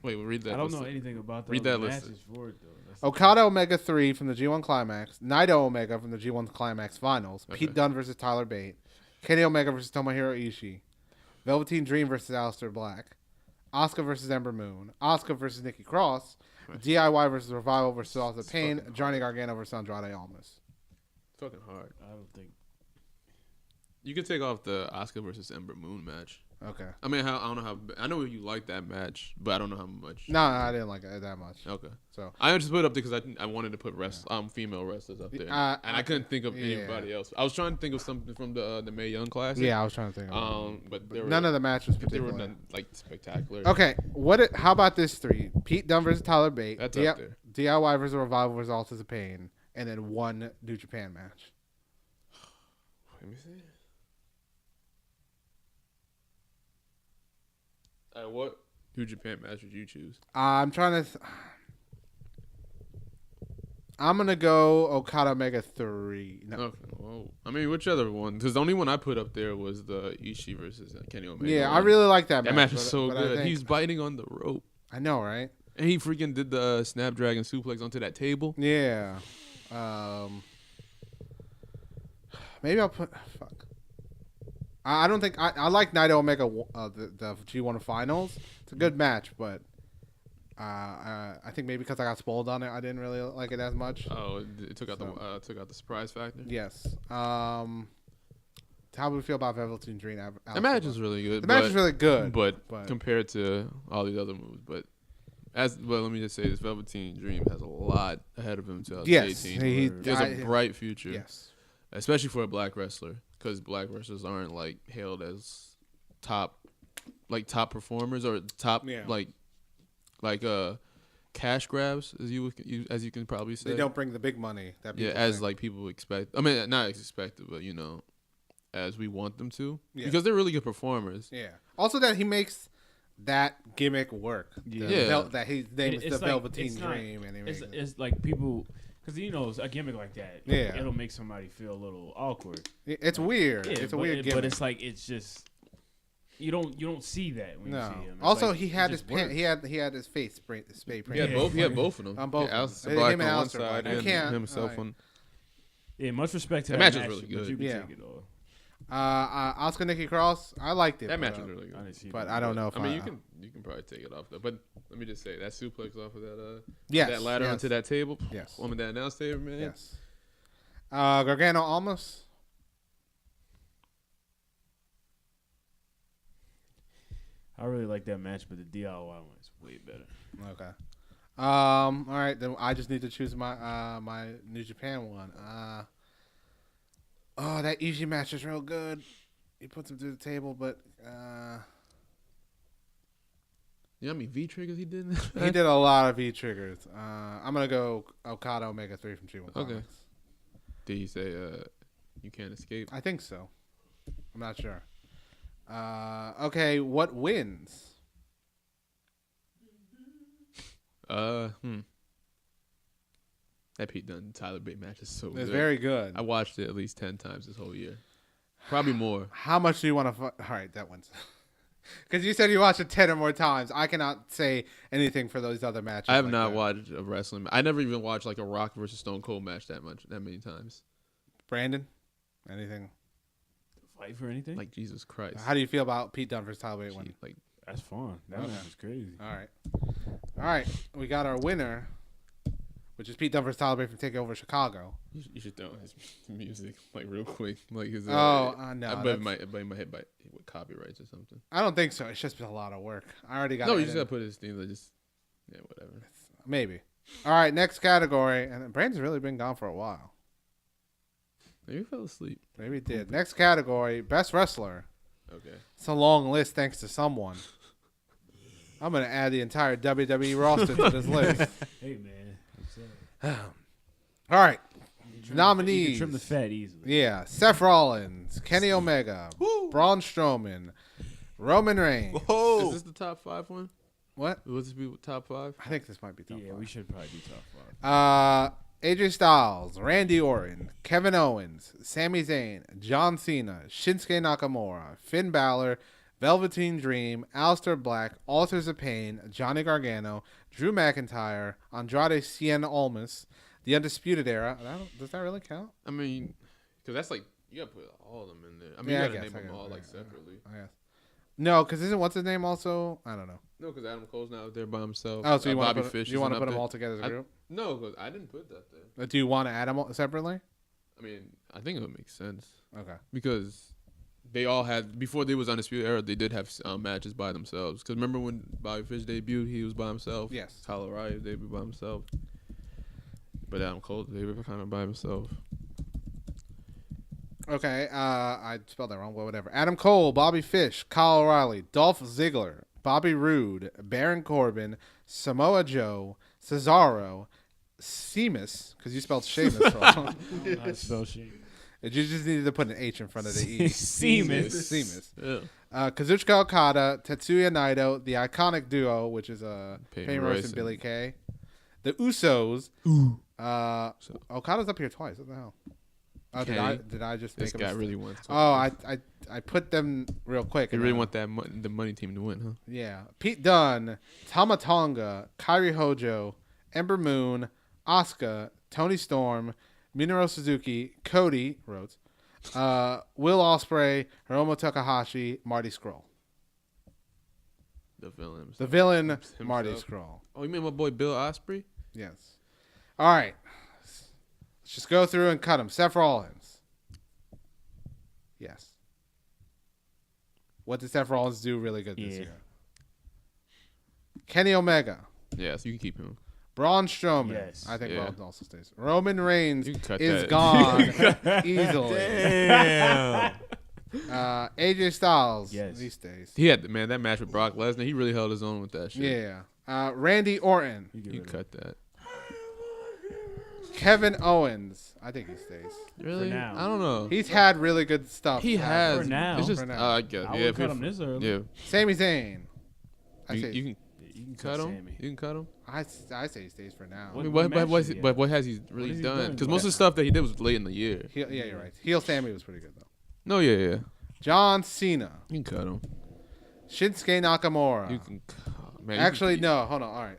Wait, we'll read that. I don't list. know anything about the Read other that list. matches for it though. That's Okada Omega 3 from the G1 Climax. Naito Omega from the G1 Climax Finals. Okay. Pete Dunne versus Tyler Bate. Kenny Omega versus Tomohiro Ishii. Velveteen Dream versus Aleister Black. Asuka versus Ember Moon. Asuka versus Nikki Cross. Right. DIY versus Revival versus Author Pain. Johnny Gargano versus Andrade Almas. It's fucking hard. I don't think. You could take off the Asuka versus Ember Moon match. Okay. I mean, I don't know how. I know you like that match, but I don't know how much. No, I didn't like it that much. Okay. So I just put it up there because I wanted to put female wrestlers up there, and I couldn't think of yeah. anybody else. I was trying to think of something from the Mae Young Classic. yeah, I was trying to think. Of But there none were, of the matches they were particularly. none, like spectacular. Okay, how about this 3? Pete Dunne versus Tyler Bate. That's up there. DIY versus Revival versus Authors of Pain, and then 1 New Japan match. Let me see. What New Japan match would you choose? I'm trying to. I'm gonna go Okada Omega 3. No. Okay. Well, I mean, which other one? Because the only one I put up there was the Ishii versus Kenny Omega. Yeah, I one. really like that match. That match was but- so but I good. think- He's biting on the rope, I know, right? and he freaking did the Snapdragon suplex onto that table. Yeah. Maybe I'll put. Fuck. I don't think I like Naito Omega the G1 Finals. It's a good match, but I think maybe because I got spoiled on it, I didn't really like it as much. Oh, it took out the surprise factor. Yes. How do we feel about Velveteen Dream? The match is really good. The match is really good, but but- compared to all these other moves, but let me just say this: Velveteen Dream has a lot ahead of him. 2018. Yes, he has a bright future. Yes. Especially for a black wrestler, because black wrestlers aren't like hailed as top performers or top Yeah. like cash grabs, as you can probably say. They don't bring the big money that people as think. like people expect. I mean, not as expected, but as we want them to, Yeah. because they're really good performers. Yeah. Also, that he makes that gimmick work. Yeah. That his name is the Velveteen it's not- Dream, and he makes it. It's like people, because a gimmick like that, Yeah. it'll make somebody feel a little awkward. It's weird. Yeah, It's a but weird gimmick. But it's like it's just you don't see that when you no. see him. It's Also, like, he it had his just works. he had his face spray He painted. had both. He had both of them. On both Yeah, of Aleister them. Black Him on and one Aleister side Black. I and can't, himself like- on. Yeah, much respect to That that, match was really but good. you can Yeah. take it all. Oscar Nikki Cross, I liked it. That match but, was really I good. didn't see But that. I don't know if I mean, you can probably take it off though. But let me just say that suplex off of that ladder yes, onto that table. Yes. On that announce table, man. Yes. Gargano Almas. I really like that match, but the DIY one is way better. Okay. All right, then I just need to choose my my New Japan one. That Ishii match is real good. He puts him through the table, but You know how many V triggers he did? he did a lot of V triggers. I'm gonna go Okada Omega 3 from G1 Okay. Comics. Did he say you can't escape? I think so. I'm not sure. Okay, what wins? That Pete Dunne Tyler Bate match is so It's good. very good. I watched it at least 10 times this whole year. Probably more. How much do you want to? All right, that wins. Because you said you watched it 10 or more times. I cannot say anything for those other matches. I have like not that. watched a wrestling. I never even watched like a Rock versus Stone Cold match that many times. Brandon, anything? Fight for anything? Like Jesus Christ. How do you feel about Pete Dunne versus Tyler Bate Gee, winning? like That's fun. That Okay. match is crazy. All right. We got our winner, which is Pete Dunne versus Tyler Bate from Takeover Chicago. you should throw his music like real quick. Like his. No, I bet that's- it might hit by with copyrights or something. I don't think so. It's just been a lot of work. I already got. No, it you just in. gotta put his thing. Like just whatever. Maybe. All right, next category, and Brandon's really been gone for a while. Maybe he fell asleep. Maybe he did. Next category, best wrestler. Okay. It's a long list, thanks to someone. I'm gonna add the entire WWE roster to this list. Hey man, what's up? All right, You can nominees. trim the fat easily. Yeah, Seth Rollins, Kenny Omega, Braun Strowman, Roman Reigns. Whoa. Is this the top 5 one? What? Will this be top 5? I think this might be top Yeah, five. we should probably do top 5. AJ Styles, Randy Orton, Kevin Owens, Sami Zayn, John Cena, Shinsuke Nakamura, Finn Balor, Velveteen Dream, Aleister Black, Authors of Pain, Johnny Gargano, Drew McIntyre, Andrade Cien Almas, The Undisputed Era. Does that really count? I mean, because that's like you gotta put all of them in there. I mean, Yeah, I you gotta guess, name I them guess, all yeah, like yeah. separately. I guess. No, because isn't what's his name also? I don't know. No, because Adam Cole's not out there by himself. Oh, so you want Bobby to put, Fish you want to isn't put up them there. all together as a I- group? No, because I didn't put that there. Do you want to add them all separately? I mean, I think it would make sense Okay. because they all had before they was Undisputed Era. They did have matches by themselves. Because remember when Bobby Fish debuted, he was by himself. Yes. Kyle O'Reilly debuted by himself. But Adam Cole debuted kind of by himself. Okay, I spelled that wrong, but whatever. Adam Cole, Bobby Fish, Kyle O'Reilly, Dolph Ziggler, Bobby Roode, Baron Corbin, Samoa Joe, Cesaro, Sheamus, because you spelled Sheamus wrong. I spell shit. You just needed to put an H in front of the E. Seamus. Sheamus. Yeah. Kazuchika Okada, Tetsuya Naito, the iconic duo, which is Peyton Royce and and- Billy Kay. The Usos. Okada's up here twice. What the hell? Oh, Kenny. did I just This make a guy mistake? really wants. To Oh, I put them real quick. They and really then- want that the money team to win, huh? Yeah. Pete Dunne, Tama Tonga, Kairi Hojo, Ember Moon, Asuka, Tony Storm, Minoru Suzuki, Cody Rhodes, Will Ospreay, Hiromu Takahashi, Marty Scurll. The villain. The villain, Himself. Marty Scurll. Oh, you mean my boy Bill Ospreay? Yes. All right. Let's just go through and cut them. Seth Rollins. Yes. What did Seth Rollins do really good this Yeah. year? Kenny Omega. Yeah, so you can keep him. Braun Strowman. Yes. I think Yeah. Braun also stays. Roman Reigns You can cut is that. gone easily. Damn. AJ Styles. Yes. He stays. He had that match with Brock Lesnar. He really held his own with that shit. Yeah. Randy Orton. You cut that. Kevin Owens. I think he stays. Really? now. I don't know. He's had really good stuff. He has. For now. It's just, For now. I guess. I Yeah, would cut him this early. yeah. Sami Zayn. I You, say, you can cut him. Sammy. You can cut him. I say he stays for now. I mean, What what match is he but at? what has he really has he done? done? Because most of the stuff that he did was late in the year. Yeah, you're right. Heel Sammy was pretty good though. No, yeah. John Cena. You can cut him. Shinsuke Nakamura. You can. Man, Actually, no. Hold on. All right.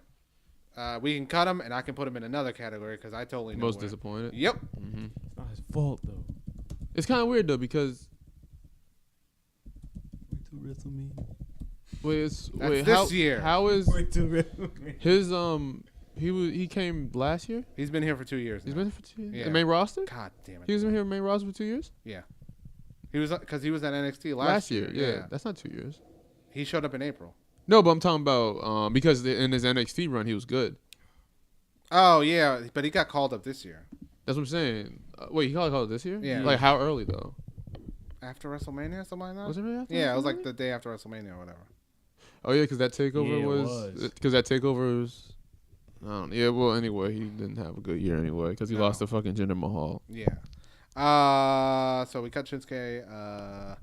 We can cut him, and I can put him in another category because I totally know. Most where. disappointed. Yep. Hmm. It's not his fault though. It's kind of weird though because That's wait this how year. how is Wait till WrestleMania. his he came last year? He's been here for 2 years. He's now. been here for 2 years. Yeah. The main roster? God damn it. He was in here main roster for 2 years? He was because he was at NXT Last year. Yeah. Yeah. That's not 2 years. He showed up in April. No, but I'm talking about because in his NXT run he was good. Oh yeah, but he got called up this year That's what I'm saying. Wait, he called it this year? Yeah. Like how early though? after WrestleMania, something like that. Was it really after? Yeah, it was like WrestleMania? the day after WrestleMania or whatever. Oh yeah, because that takeover Yeah, it was was. because that takeover was. I don't know. Yeah, well, anyway, he didn't have a good year anyway because he No. lost to fucking Jinder Mahal. Yeah. So we cut Shinsuke.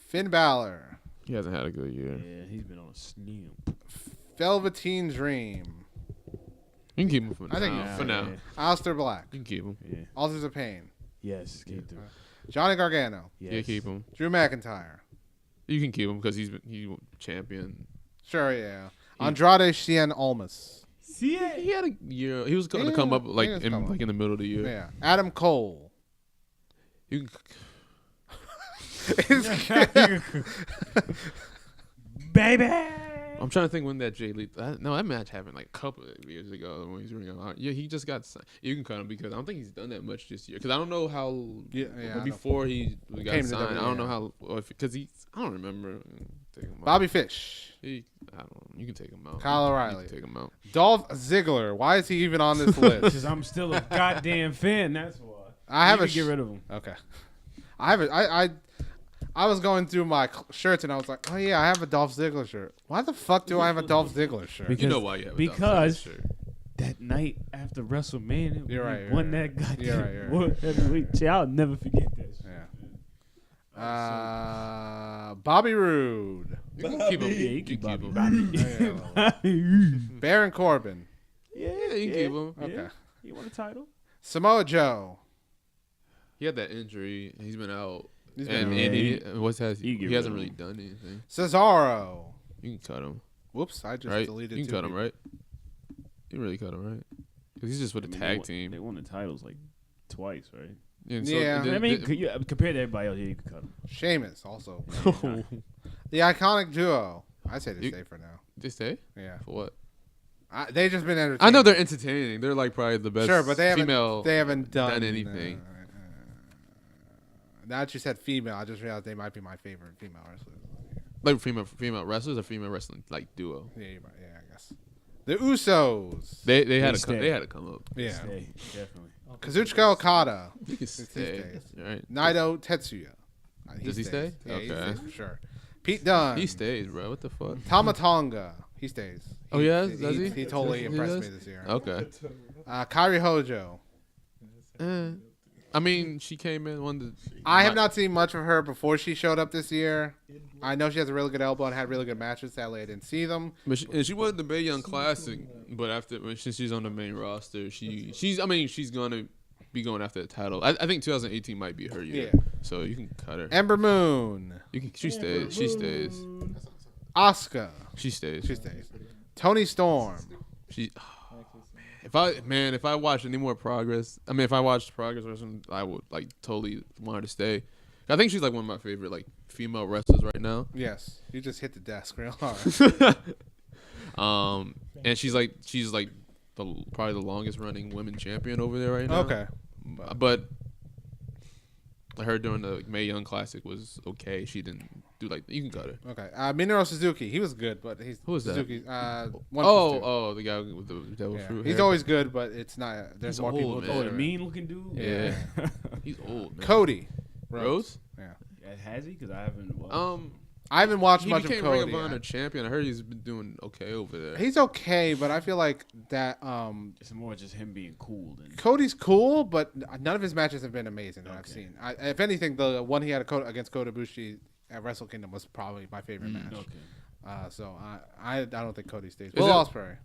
Finn Balor. He hasn't had a good year. Yeah, he's been on a sneam. Velveteen Dream. You can keep him for now. I think for now. Aleister Black. You can keep him. Yeah. Authors of Pain. Yes. Keep through. Johnny Gargano. Yes. Yeah, keep him. Drew McIntyre. You can keep him because he champion. Sure, yeah. Andrade Cien Almas. See it? He had a year. He was going to Yeah, come up he like was in coming. like in the middle of the year. Yeah. Adam Cole. You can, Baby. I'm trying to think when that Jay Lee. No, that match happened like a couple of years ago when he was ringing out. Yeah, he just got. You can cut him because I don't think he's done that much this year. Because I don't know how. Yeah, I know. before he got Came to signed, I WWE, don't know yeah. how. Because he. I don't remember. Take him out. Bobby Fish. I don't. You can take him out. Kyle You O'Reilly. can take him out. Dolph Ziggler. Why is he even on this list? Because I'm still a goddamn fan. That's why. I have You a can get rid of him. Okay. I have it. I was going through my shirts and I was like, oh yeah, I have a Dolph Ziggler shirt. Why the fuck do I have a Dolph Ziggler shirt? Because- You know why you have a because- Dolph Ziggler shirt. That night after WrestleMania, when You're right, he you're won right. that goddamn You're right, you're right. World Heavyweight Championship. I'll never forget that shit. Yeah. Bobby Roode. You can keep him. Yeah, you You can can keep Bobby. him. Yeah, Baron Corbin. Yeah, you can keep him. Okay. You want a title? Samoa Joe. He had that injury. He's been out. He's And, been and out. he get hasn't rid really of done anything. Cesaro. You can cut him, Whoops, I just right? deleted You can two cut him, people. right? You can really cut him, right? Because he's just with I the mean, tag They team. won the titles like twice, right? And Yeah. and I mean, the- compared to everybody else, yeah, you can cut them. Sheamus also. The iconic duo. I say they You- stay for now. they stay Yeah. for what? They just been entertaining. I know they're entertaining. They're like probably the best. Sure, but they haven't. female. They haven't done anything. Now that you said female, I just realized they might be my favorite female wrestlers. Like female wrestlers or female wrestling like duo. Yeah, you're right. Yeah, I guess. The Usos. They had They to stay. they had to come up. Yeah. Stay, definitely. Kazuchika Okada. You can He stay. stays. Right. Naito Tetsuya. Does he stays. stay? Yeah, he Okay. stays for sure. Pete Dunne. He stays, bro. What the fuck? Tamatonga. He stays. Oh, yeah? Does he? He totally He impressed does? me this year. Okay. Kairi Hojo. I mean, she came in one. I have not seen much of her before she showed up this year. I know she has a really good elbow and had really good matches. Sadly, I didn't see them. But she won the Mae Young Classic, but since she's on the main roster, she's gonna be going after the title. I think 2018 might be her year. Yeah. So you can cut her. Ember Moon. She stays. She stays. Asuka. She stays. She stays. Tony Storm. She. If I watch any more Progress, if I watched Progress Wrestling, I would like totally want her to stay. I think she's like one of my favorite like female wrestlers right now. Yes, you just hit the desk real hard. And she's probably the longest running women champion over there right now. Okay. But her during the Mae Young Classic was okay. She didn't do you can cut her. Okay. Minoru Suzuki. He was good, but he's Who is that? Suzuki. The guy with the devil Yeah. fruit He's hair. always good, but it's not. There's He's more old, people. man. Oh, to the mean looking dude? Yeah. He's old, man. Cody. Rose? Yeah. Has he? Because I haven't watched. I haven't watched He much of became Ring Cody. of Honor champion. I heard he's been doing okay over there. He's okay, but I feel like that It's more just him being cool than. Cody's cool, but none of his matches have been amazing that I've seen. If anything, the one he had against Kota Ibushi at Wrestle Kingdom was probably my favorite match. Okay. So I don't think Cody stays. Is Will it- Ospreay.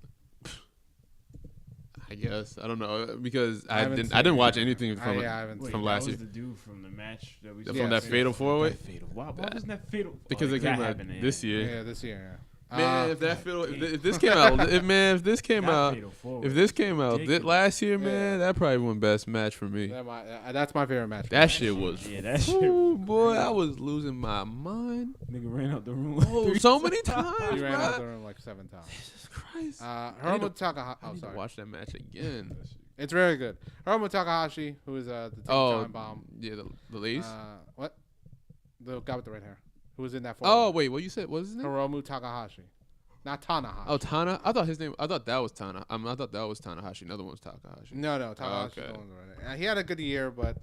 I guess I don't know because I I haven't didn't seen I didn't it watch either. anything from I haven't Wait, from that last was year. the dude from the match that we From Yeah, that yeah. fatal four way. That fatal. Why wasn't that fatal? Because it that came out happened, this year. Yeah, this year. Man, if that fatal, if this came out, if this came That out, fatal four if was this came out ridiculous. last year, man, that probably won best match for me. That's my favorite match. That shit was. Yeah, that shit. Ooh, boy, I was losing my mind. Nigga ran out the room. Oh, so many times, He ran out the bro. room like 7 times. Jesus Christ. Hiromu Takahashi. I Oh, need to sorry. watch that match again. It's very good. Hiromu Takahashi, who is the time bomb. yeah, the lace. What? The guy with the red hair. Who was in that Oh, wait, what you said? What was his name? Hiromu Takahashi. Not Tanahashi. Oh, Tana. I thought his name. I thought that was Tana. I thought that was Tanahashi. Another one was Takahashi. No, Takahashi. okay. He had a good year, but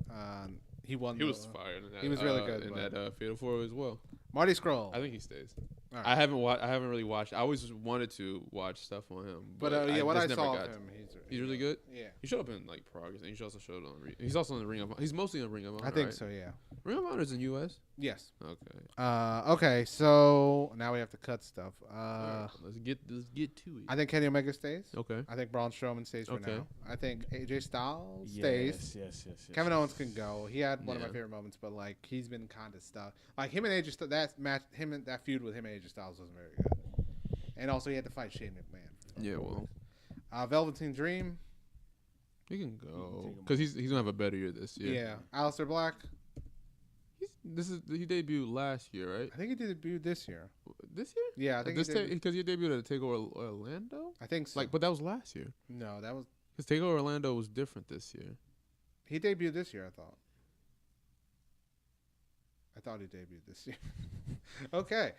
he won. He was fired. In that, he was really good, in but- that Fatal 4 as well. Marty Scurll. I think he stays. All right. I haven't really watched. I always wanted to watch stuff on him, But I what I just saw never of got him, He's really good. Yeah, He showed up in like Progress, and he also showed on. He's also in the Ring of. He's mostly in Ring of Honor. I think right? so. Yeah. Ring of Honor is in U.S. Yes. Okay. Okay. So now we have to cut stuff. Alright, let's get to it. I think Kenny Omega stays. Okay. I think Braun Strowman stays for Okay. now. I think AJ Styles stays. Yes. Kevin Owens can go. He had one of my Yeah. favorite moments, but like he's been kind of stuck. Like him and AJ Styles, that feud with him and AJ Styles wasn't very good. And also he had to fight Shane McMahon. Yeah. Well, Velveteen Dream. he can go take him because he's gonna have a better year this year. Yeah. Aleister Black. He debuted last year, right? I think he did debut this year. This year? Yeah, I think he did. Because he debuted at Takeover Orlando. I think so. Like, but that was last year. No, that was Because Takeover Orlando was different this year. he debuted this year. I thought he debuted this year. Okay.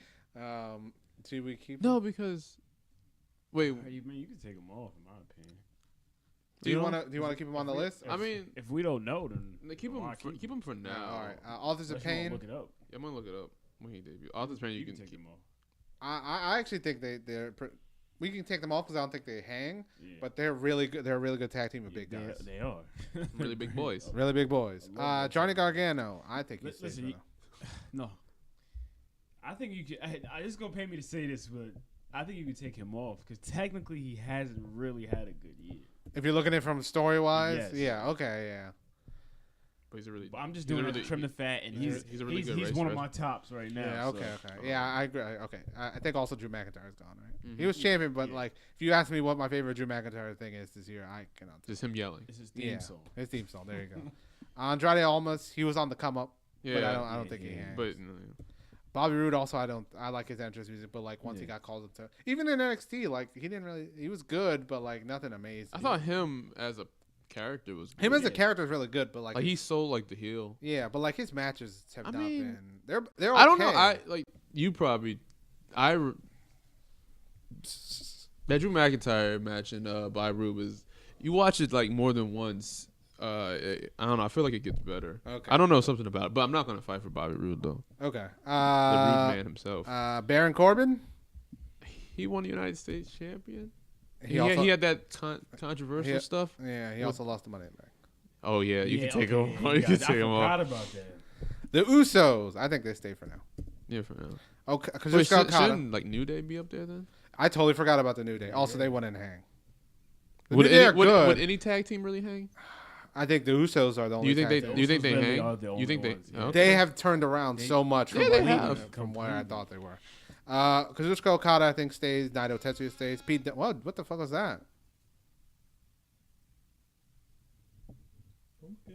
Do we keep? No, because wait, You can take him off, in my opinion. Do you want to keep him on the list? I mean, If we don't know, then keep him for now. All right. Authors of Unless you wanna Pain. Look it up. Yeah, I'm gonna look it up when he debuted. Authors of Pain, you You can can take keep. him off. I actually think we can take them off because I don't think they hang. Yeah. But they're really good. They're a really good tag team of big guys. They are. Really big boys. Really big boys. I love Johnny Gargano. I think he's Listen, safe. No. I think you can. It's gonna pay me to say this, but I think you can take him off because technically he hasn't really had a good year. If you're looking at it from story wise, Yes. yeah, okay, yeah. But he's a really. But I'm just he's a doing it really- to trim the fat, and he's a really good he's race one of wrestler. my tops right now. Yeah, okay, so. okay. Yeah, I agree. Okay. I think also Drew McIntyre is gone, right? Mhm. He was champion, but Yeah. like, if you ask me what my favorite Drew McIntyre thing is this year, I cannot. Just him yelling. It's his theme Yeah, song. his theme song. There you go. Andrade Almas, he was on the come up, Yeah, but I don't think he hangs. But no, Bobby Roode also, I like his entrance music, but like once he Yeah. got called up to, even in NXT, like he was good, but like nothing amazing. I thought him as a character was. him good. as a character is really good, but like, Like he's so like the heel. yeah, but like his matches have I not mean, been. They're okay. I don't know. I like you probably. That Drew McIntyre match and by Rube is you watch it like more than once. I don't know. I feel like it gets better. Okay. I don't know something about it, but I'm not gonna fight for Bobby Roode though. Okay. The Roode man himself. Baron Corbin. He won the United States champion. He He, also, had that controversial He- stuff. yeah, he also lost the money back. Oh yeah, you can take okay, him. yeah, You can I take him forgot off. about that. The Usos. I think they stay for now. Yeah, for now. Okay, because Wait, shouldn't like New Day be up there then? I totally forgot about the New Day. Also, they wouldn't hang. The Would New Day are good. would any tag team really hang? I think the Usos are the Do only. you think tag they? team. Do you think they really hang? are the You think they? only ones, yeah. okay. They have turned around so much from, Yeah, they what, have. from where I thought they were. Kazuchika Okada, I think, stays. Naito Tetsuya stays. What the fuck was that?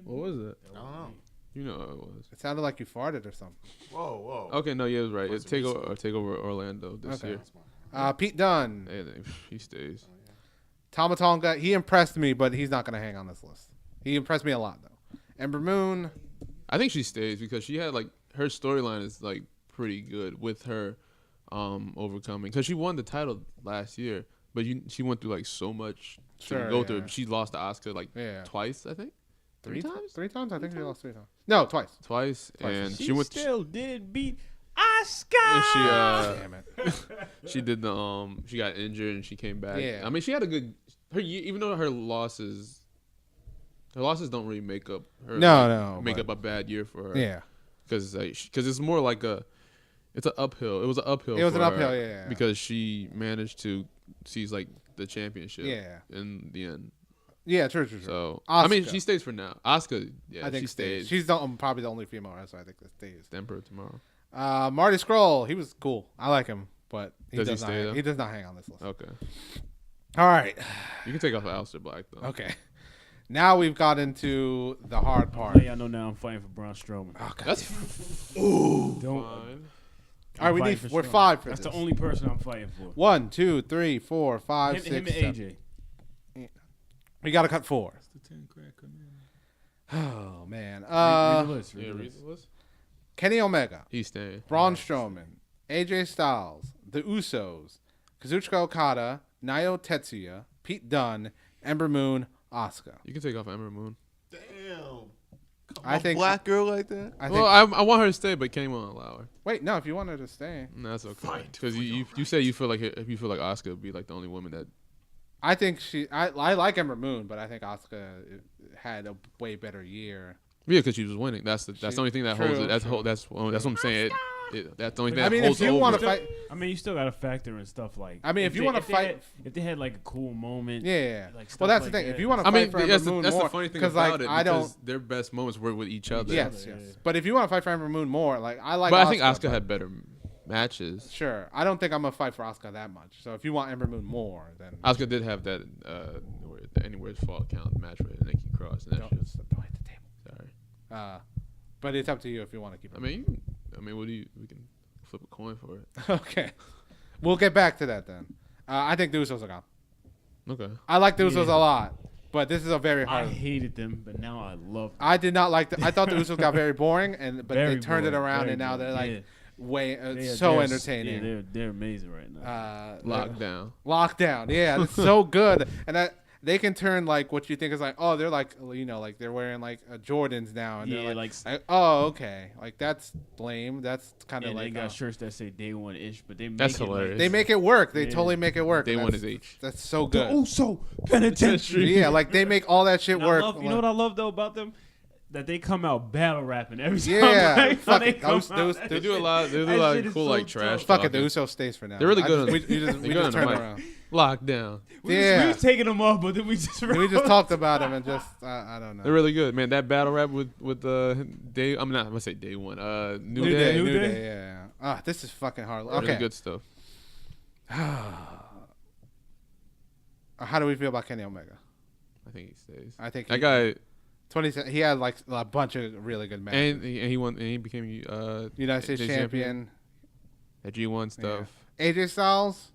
What was it? I don't know. You know what it was. It sounded like you farted or something. Whoa. Okay, no, yeah, it was right. What's It's the Takeover Orlando this Okay. year. Pete Dunne. He stays. Tama Tonga. He impressed me, but he's not going to hang on this list. He impressed me a lot, though. Ember Moon. I think she stays because she had like her storyline is like pretty good with her overcoming because she won the title last year, but she went through like so much Sure, to go yeah. through. She lost to Asuka like Yeah. twice, I think. Three times? Three times? I think she lost 3 times. No, twice. Twice, and she went. still did beat Asuka. And she Damn it. she did the she got injured and she came back. Yeah. I mean, she had a good even though her losses don't really make up her make up a bad year for her. Yeah. Because it's more like it's an uphill. It was an uphill. It was for an uphill, her yeah. Because she managed to seize like the championship. Yeah. In the end. Yeah, true. So Asuka. I mean, she stays for now. Asuka, yeah, I think she stays. She's probably the only female wrestler I think that stays. Emperor tomorrow. Marty Scurll, he was cool. I like him, but he Does he does not. stay, though? He does not hang on this list. Okay, All right. you can take off Aleister Black though. Okay. Now we've got into the hard part. Hey, I know now I'm fighting for Braun Strowman. Oh, God. That's Don't. fine. All right, we're Strowman. 5 for That's this. the only person I'm fighting for. 1, 2, 3, 4, 5, Him 6, and 7. AJ. We got to cut 4. The 10 crack come in. Oh man. Read the list. Read Yeah, the read list. the list. Kenny Omega, He's staying. Braun Strowman, AJ Styles, The Usos, Kazuchika Okada, Naito Tetsuya, Pete Dunne, Ember Moon, Asuka. You can take off Ember Moon. Damn. I think black girl like that. I think. Well, I want her to stay, but Kenny won't allow her. Wait, no. If you wanted to stay, No, that's okay. Because you say you feel like Asuka would be like the only woman that. I think I like Ember Moon, but I think Asuka had a way better year. Yeah, because she was winning. That's the only thing that holds True, it. That's true. that's what I'm saying. That's the only thing I that mean, holds if you over. want to fight, I mean, you still got to factor in stuff like. I mean, if you wanna fight- if they had like a cool moment. yeah. Like stuff Well, that's like the thing. that. If you want to I fight mean, for Ember that's Moon the more, funny thing because about like it. I don't. Because their best moments were with each other. Yes, Yeah, yes. yeah. But if you want to fight for Ember Moon more, like I like. But I think Asuka, Asuka but- had better matches. Sure, I don't think I'm gonna fight for Asuka that much. So if you want Ember Moon more, then Asuka did have that Anywhere's Fault count match with Nikki Cross, and that don't, shit was, don't hit the table. sorry. But it's up to you if you want to keep it. I mean, what do you? We can flip a coin for it. Okay, we'll get back to that then. I think the Usos are gone. Okay. I like the Usos Yeah. a lot, but this is a very I hard. hated them, but now I love them. I did not like. I thought the Usos got very boring, but Very they turned it boring, around, very and now they're like boring. way Yeah, so they're- entertaining. Yeah, they're amazing right now. Lockdown. Lockdown, yeah, it's so good, and that they can turn like what you think is like, oh, they're like, like they're wearing like Jordans now, and Yeah, they're like- oh, okay, like that's lame. That's kind of and they like got shirts that say day one ish, but they make That's it like- hilarious. they make it work. They Yeah. totally make it work. Day and one that's- is H. That's so The good. Uso Penitentiary. Yeah, like they make all that shit And I work. love, you know what I love though about them? That they come out battle rapping every time. Yeah, like, fuck they it. come Those- out. those- They do a lot. They do That a lot shit of is cool so like trash. tough. Fuck it, the talking. Uso stays for now. They're really I good just- on- we just they're good on the turned mic. around. Lockdown. we Yeah. was taking them off, but then we just We just talked about them and just I don't know. They're really good, man. That battle rap with day. I'm gonna say day one. New Day. New New Day. Day? Yeah. This is fucking hard. Really Okay. good stuff. How do we feel about Kenny Omega? I think he stays. I think That guy 20. He had like a bunch of really good matches. and he won and he became United States States champion. That G1 stuff. AJ Styles.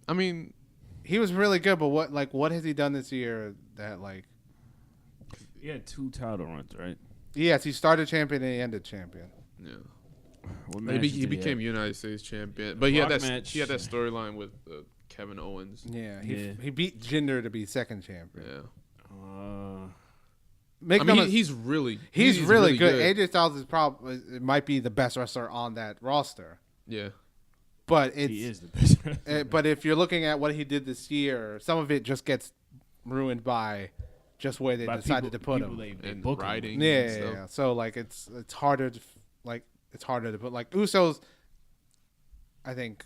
I mean, He was really good, but what has he done this year that like? He had 2 title runs, right? Yes, he started champion and he ended champion. yeah. What He, matches he did became have? United States champion, but he had Rock that match. he had that storyline with Kevin Owens. Yeah, Yeah. he beat Jinder to be second champion. Yeah. Make I no mean, mis- he's really he's really good. AJ Styles is probably might be the best wrestler on that roster, Yeah. but He it's is the best. but if you're looking at what he did this year, some of it just gets ruined by just where they By decided to put people him. they And book him. writing. Yeah, and yeah, stuff. yeah. So like it's harder to it's harder to put like Usos. I think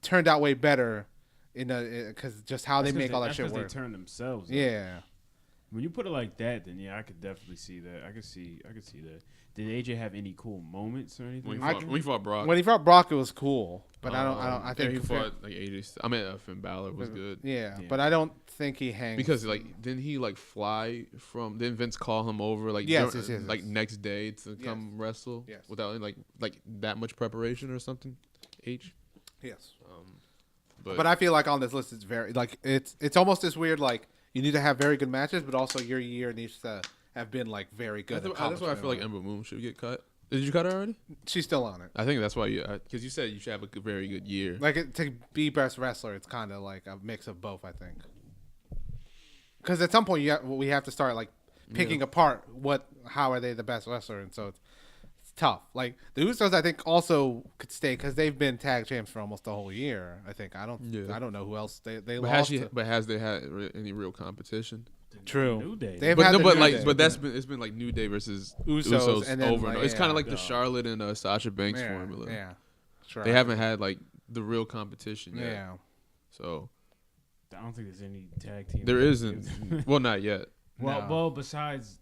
turned out way better in because just how That's they make all that that's shit 'cause work. They turn themselves. Up. Yeah, When you put it like that, then yeah, I could definitely see that. I could see that. Did AJ have any cool moments or anything? When he fought Brock. when he fought Brock, it was cool, but I think he fought like AJ. I mean, Finn Balor was good. Yeah, Yeah. but I don't think he hangs Because didn't he fly from? Didn't Vince call him over Yes, during- yes, yes, like yes. next day to come wrestle? Yes. Without like that much preparation or something. yes. But I feel like on this list it's very like it's almost this weird like you need to have very good matches, but also your year needs to have been like very good. that's why I feel like Ember Moon should get cut. Did you cut her already? she's still on it. I think that's why because you said you should have a very good year. Like to be best wrestler, it's kind of like a mix of both. I think because at some point we have to start like picking apart how are they the best wrestler, and so tough. Like the Usos, I think also could stay because they've been tag champs for almost the whole year. I think I don't know who else they But lost. has they had any real competition? True. New Day. They've had the New Day. But it's been like New Day versus Usos, and then, over. like, It's kind yeah. of like the Charlotte and Sasha Banks Yeah, formula. yeah. Sure. They haven't had like the real competition yet. Yeah. So I don't think there's any tag team. there isn't. Well, not yet. Well, besides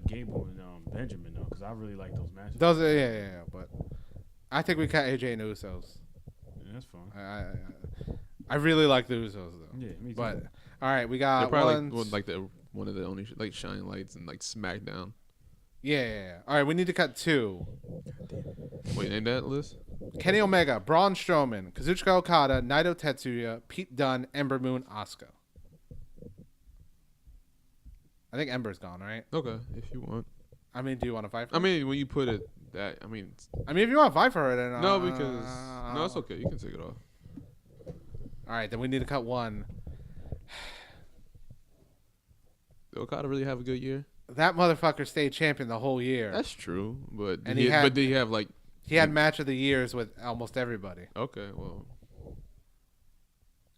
Gable and Benjamin, though, because I really like those matches. Those are yeah. But I think we cut AJ and Usos. Yeah, that's fine. I really like the Usos though. Yeah, me too. But all right, we They're got probably one of the only like shining lights in like SmackDown. Yeah. All right, we need to cut 2. Wait, name that list. Kenny Omega, Braun Strowman, Kazuchika Okada, Naito Tetsuya, Pete Dunne, Ember Moon, Asuka. I think Ember's gone, right? Okay, if you want. I mean, do you want to fight for I it? mean, when you put it that, I mean, if you want to fight for her, then no, because no, it's okay. You can take it off. All right, then we need to cut 1. Did Okada really have a good year? That motherfucker stayed champion the whole year. That's true, but And did he have like? He had match of the years with almost everybody. Okay, well,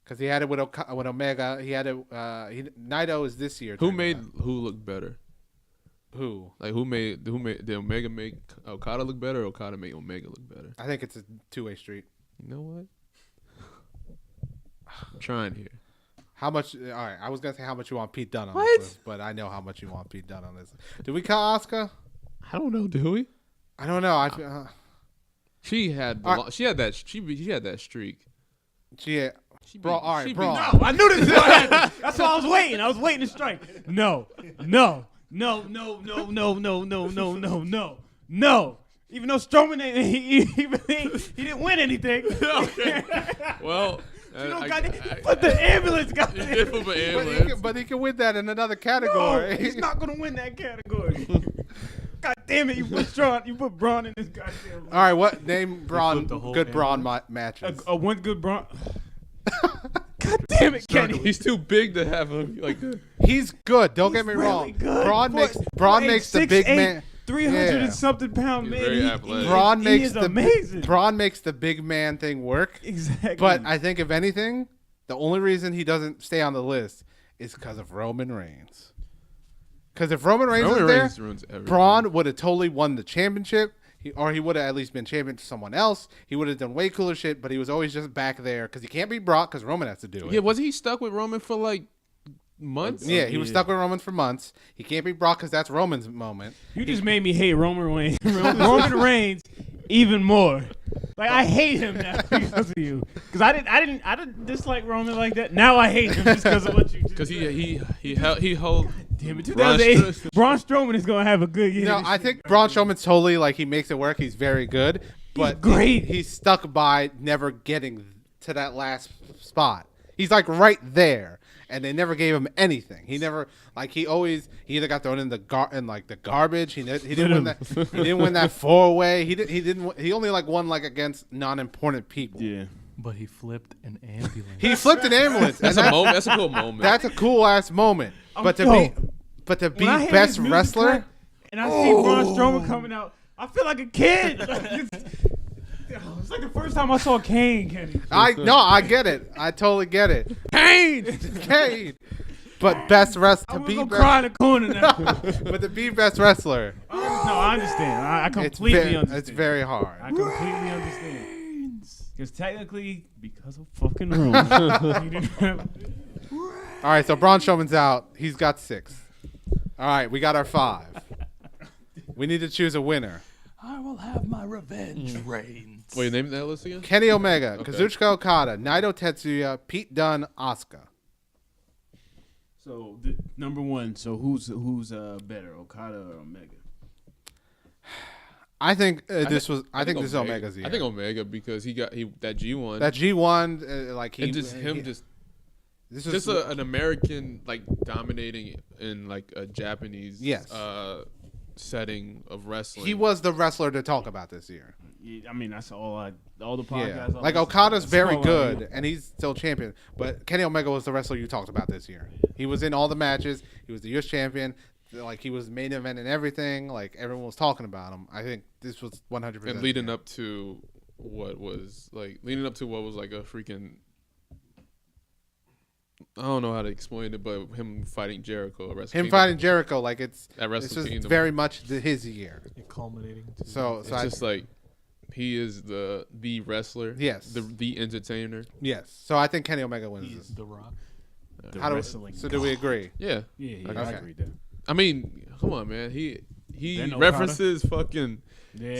Because he had it with Omega. He had it. Naito is this year. who made who look better? Who? Like did Omega make Okada look better, or Okada make Omega look better? I think it's a 2-way street. You know what? I'm trying here. How much? All right, I was gonna say how much you want Pete Dunne on What? this list, but I know how much you want Pete Dunne on this. Did we cut Asuka? I don't know, do we? I don't know. She had she had that streak. Yeah. She Bro, all right, bro. No, I knew this was gonna happen. That's why I was waiting. I was waiting to strike. No. Even though Strowman he didn't win anything. Well, But the ambulance got he there. did flip an ambulance. But he can win that in another No, category. he's not gonna win that category. God damn it! You put Braun in this goddamn. All right, what name Braun? flipped the whole Good Braun ambulance. matches. A one good Braun. God damn it, Kenny. He's too big to have him like. He's good. Don't He's get me really wrong. good. Braun For- makes the 6'8", big man. 300 Yeah. and something pound He's man. very athletic. Braun he makes is the amazing. Braun makes the big man thing work. Exactly. But I think if anything, the only reason he doesn't stay on the list is because of Roman Reigns. Because if Roman Reigns Roman was there, Reigns ruins everything. Braun would have totally won the championship. Or he would have at least been champion to someone else. He would have done way cooler shit, but he was always just back there because he can't beat Brock because Roman has to do it. Yeah, wasn't he stuck with Roman for like months? Yeah, he was stuck with Roman for months. He can't beat Brock because that's Roman's moment. you just made me hate Roman Reigns. Roman Reigns even more. Like I hate him now because of you. Because I didn't dislike Roman like that. Now I hate him just because of what you just Because said. he held. Damn it, Braun 2008. Braun Strowman is gonna have a good year. No, I think Braun Strowman's totally like he makes it work. He's very good, but great. He's stuck by never getting to that last spot. He's like right there, and they never gave him anything. He never like he either got thrown in the garbage. He didn't win that. He didn't win that 4-way. He only like won like against non-important people. Yeah. But he flipped an ambulance. He flipped an ambulance. That's and a moment. That's a cool moment. That's a cool ass moment. But to yo, be When I hear best his music wrestler. cut and I see Braun Strowman coming out, I feel like a kid. It's like the first time I saw Kane, Kenny. I get it. I totally get it. Kane. But best wrestler I'm to be gonna go best, cry in the corner now. but to be best wrestler, No, I understand. I it's completely very, understand. it's very hard. I completely understand. Because technically, because of fucking Roman, he didn't have. All right, so Braun Strowman's out. He's got 6. All right, we got our 5. We need to choose a winner. I will have my revenge, Reigns. Wait, name that list again. Kenny Omega, Okay. Kazuchika Okada, Naito Tetsuya, Pete Dunne, Asuka. So number one. So who's better, Okada or Omega? I think I think this is Omega. Omega's year. I think Omega because he that G1 that G1 like he and just him he- just this just is an American like dominating in like a Japanese Yes. setting of wrestling. he was the wrestler to talk about this year. Yeah, I mean, that's all the podcasts. Yeah, I like listen to, Okada's that's very all I good, hear. and he's still champion. But Kenny Omega was the wrestler you talked about this year. He was in all the matches. He was the U.S. champion. like he was main event and everything. Like everyone was talking about him. I think this was 100%. And leading up to what was like a freaking. I don't know how to explain it, but him fighting Jericho at Wrestle Him Kingdom. fighting Jericho, like it's At Wrestle this is Kingdom. very much his year. It culminating. To So It's I, just like he is the wrestler. Yes. The entertainer. yes. So I think Kenny Omega wins he's this. the Rock. The How do, wrestling. so do we agree? Yeah. Yeah, Okay. I agree there. I mean, come on, man. He Ben Okada? references fucking Yeah.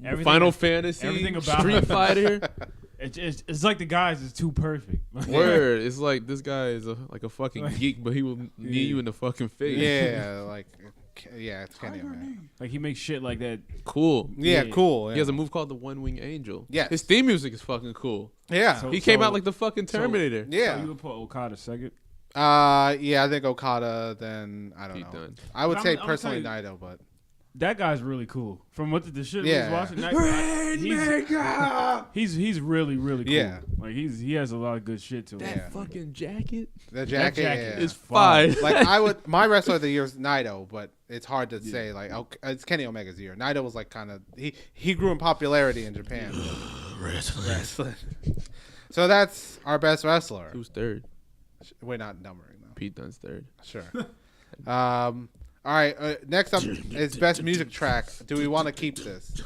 Everything- Final Fantasy, everything about Street him. Fighter. It's like the guys is too perfect. Word. It's like this guy is like a fucking geek, but he will knee you in the fucking face. Yeah, like it's Kenny Omega. Like he makes shit like that. Cool. Yeah, Yeah. cool. Yeah. He has a move called the One Wing Angel. Yes. His theme music is fucking cool. yeah. So- He came out like the fucking Terminator. yeah. So you would put Okada second. Yeah, I think Okada. Then I don't He know. done. I would But say I'm gonna personally tell you- Naito, but That guy's really cool. From what the shit Yeah. we was watching, he's really cool. Yeah. Like he has a lot of good shit to him. That Yeah. fucking jacket the jacket, jacket yeah. is fire. Like my wrestler of the year is Naito, but it's hard to say. Like it's Kenny Omega's year. Naito was like kind of he grew in popularity in Japan. Wrestling. So that's our best wrestler. Who's third? We're not numbering though. Pete Dunne's third. Sure. All right. Next up is best music track. Do we want to keep this?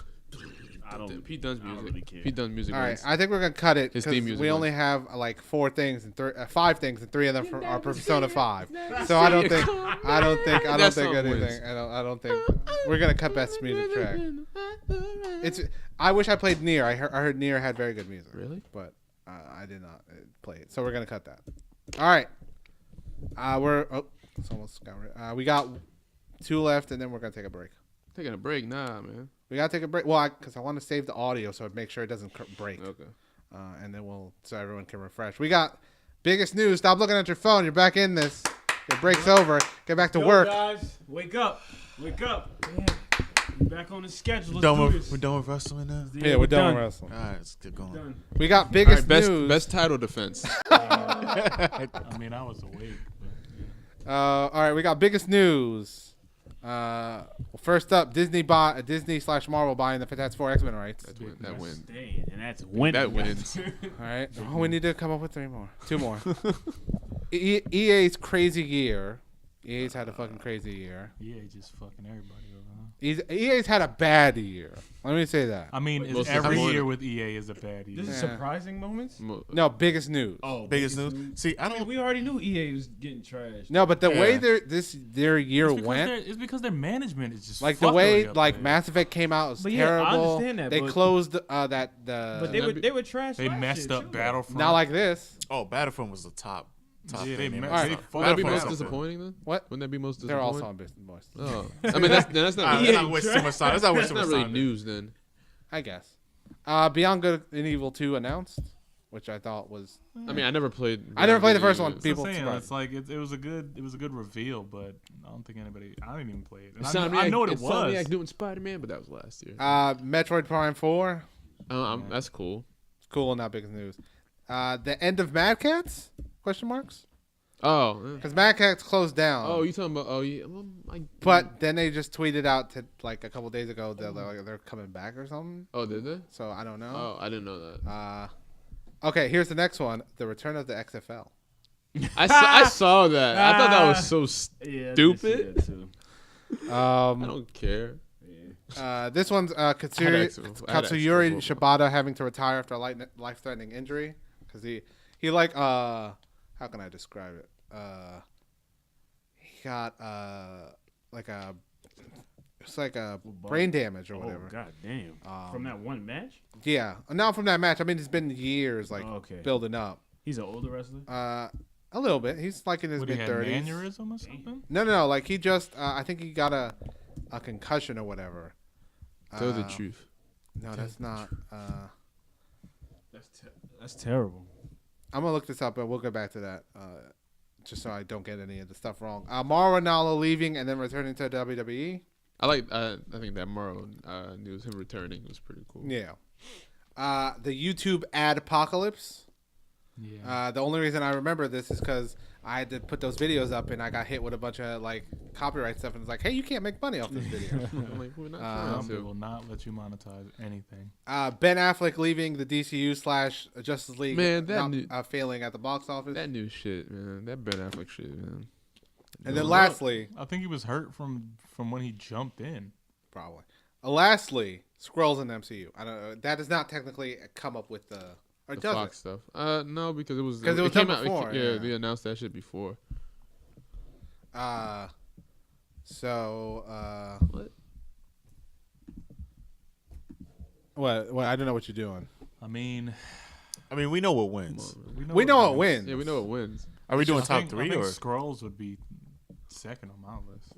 I don't. Pete Dunne's I don't music. really care. Pete Dunne's music. All right. wins. I think we're gonna cut it His because theme music we only wins. have like 5 things, and 3 of them are Persona 5. So I don't think That song anything. wins. I don't think we're gonna cut best music track. I wish I played Nier. I heard Nier had very good music. Really? But I did not play it. So we're gonna cut that. All right. It's almost got rid. We got 2 left, and then we're gonna take a break. Taking a break? Nah, man. We gotta take a break. Well, because I want to save the audio so it make sure it doesn't break. Okay. And then so everyone can refresh. We got biggest news. Stop looking at your phone. You're back in this. Your break's over. Get back to work. Guys, wake up. Wake up. Yeah. We're back on the schedule. Let's We're do this. done with wrestling now. Yeah, we're done with wrestling. All right, let's get going. Done. We got All biggest right, news. best title defense. I mean, I was awake. But, All right, we got biggest news. First up, Disney/Marvel buying the Fantastic Four X-Men rights. That wins. Staying, and that's winning. That wins. All right. Oh, we need to come up with 2 more. EA's crazy year. EA's had a fucking crazy year. yeah, just fucking everybody over, huh? EA's had a bad year. Let me say that. I mean, Most every disappointing. year with EA is a bad year. This is Yeah. surprising moments. No, biggest news. Oh, Biggest news. See, I I mean, don't. we already knew EA was getting trashed. No, but the way Yeah. their year It's because went, it's because their management is just like the fuckery way up like there. Mass Effect came out was But yeah, I terrible. understand that, They but- closed the But they were trash. They last messed year, up too. Battlefront. not like this. Oh, Battlefront was the top. Yeah, they thing. messed. All right. They All fucked Would that be up most Battlefront. disappointing then? What? Wouldn't that be most They're disappointing? also on business. Oh, I mean that's not Let's really, not waste too much time. Let's not waste that's too not much really time. news then. I guess. Beyond Good and Evil 2 announced, which I thought was. I mean, I never played. I never played the first one. It's That's what People I'm saying. surprised. It's like it was a good reveal, but I don't think anybody. I didn't even play it. And Insomniac, I know what it was. Insomniac doing Spider-Man, but that was last year. Metroid Prime 4. That's cool. Cool, not biggest news. The end of Mad Cats? Question marks? Oh. Because Mad Cats closed down. Oh, you talking about? Oh, yeah. Well, But then they just tweeted out to like a couple days ago that they're coming back or something. Oh, did they? So I don't know. Oh, I didn't know that. Okay, here's the next one: the return of the XFL. I saw that. I thought that was so Yeah, I did see stupid. that too. I don't care. This one's Katsuyori Shibata having to retire after a life-threatening injury because he like how can I describe it? He got it's like a brain damage or whatever. Oh god damn! From that one match, Yeah, not from that match. I mean, it's been years like Okay. building up. he's an older wrestler. A little bit. He's like in his What, he mid had an 30s. aneurysm or something? No. Like he just, I think he got a concussion or whatever. Tell the truth. No, that's not. That's terrible. I'm gonna look this up, and we'll get back to that. Just so I don't get any of the stuff wrong. Mauro Ranallo leaving and then returning to WWE. I think that Morrow news, him returning, was pretty cool. Yeah. The YouTube ad apocalypse. Yeah. The only reason I remember this is because I had to put those videos up and I got hit with a bunch of like copyright stuff and it's like, hey, you can't make money off this video. I'm like, we're not Some trying will not let you monetize anything. Ben Affleck leaving the DCU / Justice League, Man, that not, new- failing at the box office. That new shit, man. That Ben Affleck shit, man. And then lastly, I think he was hurt from when he jumped in. probably, lastly, Skrulls in the MCU. I don't know. That does not technically come up with the. Or The does Fox stuff. No, because it was it was came done out. before, Yeah, yeah. they announced that shit before. What? What? I don't know what you're doing. I mean, we know what wins. We know what wins. Yeah, we know it wins. Are we doing I top think, three I think or? Skrulls would be second on my list.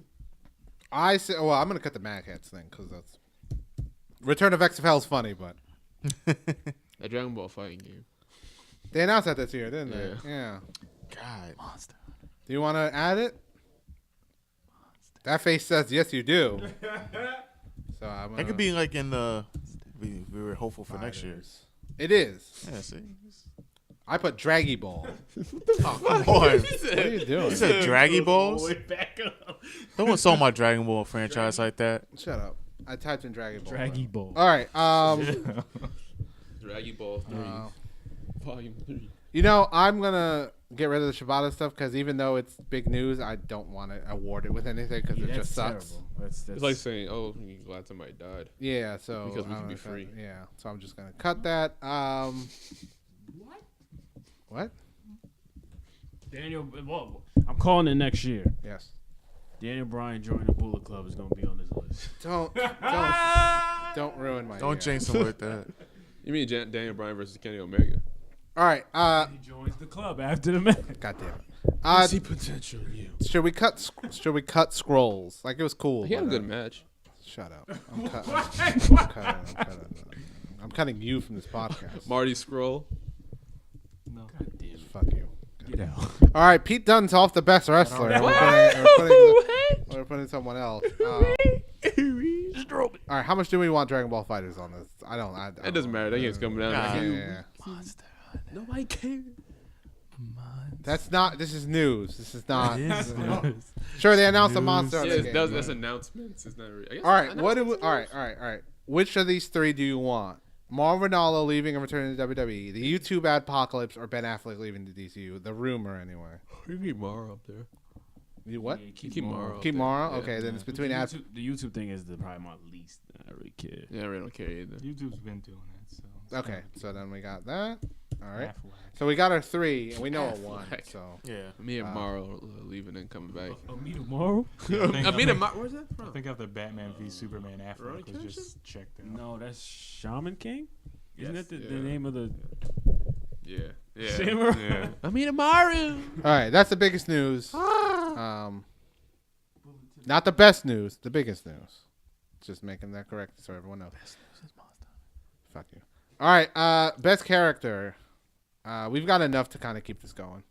I say, well, I'm gonna cut the Mad Cats thing because that's Return of X-Files funny, but That Dragon Ball fighting game. they announced that this year, didn't they? Yeah. Yeah. God. Monster. Do you want to add it? That face says yes, you do. So I'm That could be like in the. We were hopeful for next year. It is. Yeah, see. I put Draggy Ball. Come on. What are you doing? You said Draggy Balls? Back up. No one saw my Dragon Ball franchise like that. Shut up. I typed in Draggy Ball. Draggy ball. All right. Draggy Ball 3. Volume 3. You know, I'm gonna get rid of the Shibata stuff because even though it's big news, I don't want to award it with anything because it just sucks. Terrible. That's It's like saying, "Oh, I'm glad somebody died." Yeah, so Because we I can don't be know if that- free. Yeah, so I'm just gonna cut that. What? Daniel. Well, I'm calling it next year. Yes. Daniel Bryan joining the Bullet Club is gonna be on this list. Don't ruin my. Don't year. jinx him with that. You mean Daniel Bryan versus Kenny Omega? All right. He joins the club after the match. God damn it. see potential in you. Should we cut Scrolls? Like it was cool. He had a but, good match. Shut up. I'm cutting you from this podcast. Marty Scroll. No. Fuck you. Get out. All right, Pete Dunne's off the best wrestler. We're putting someone else. All right, how much do we want Dragon Ball Fighters on this? I don't. It doesn't matter. That game's coming down. Nah. Yeah. Monster. Nobody cares. That's not. This is news. This is not. Sure, they announced a monster. Yeah, on the game, that's but- announcements. It's not. I guess All right, what do we, announcements all right. Which of these three do you want? Marvin Ronaldo leaving and returning to WWE, the YouTube Adpocalypse, or Ben Affleck leaving the DCU? The rumor, anyway. You can keep Mara up there. You what? Yeah, Keep Mara. up Keep there. Mara? Yeah. Okay, then it's But between Ad. the YouTube thing is probably my least. I really care. Yeah, I really don't care either. YouTube's been doing it. So it's Okay, gotta be so then we got that. All right. half whack. So we got our three, and we know a one. Affleck. So Yeah. Me and Mara leaving and coming back. Me tomorrow? I mean, where's that I from? think after Batman v Superman, Rowan Affleck was just checked out. No, that's Shaman King. Isn't Yes, that the yeah. name of the? Yeah. Yeah. Samurai. Yeah. I mean, Amaru. all right, that's the biggest news. Not the best news, the biggest news. Just making that correct so everyone knows. Fuck you. All right, best character. We've got enough to kind of keep this going.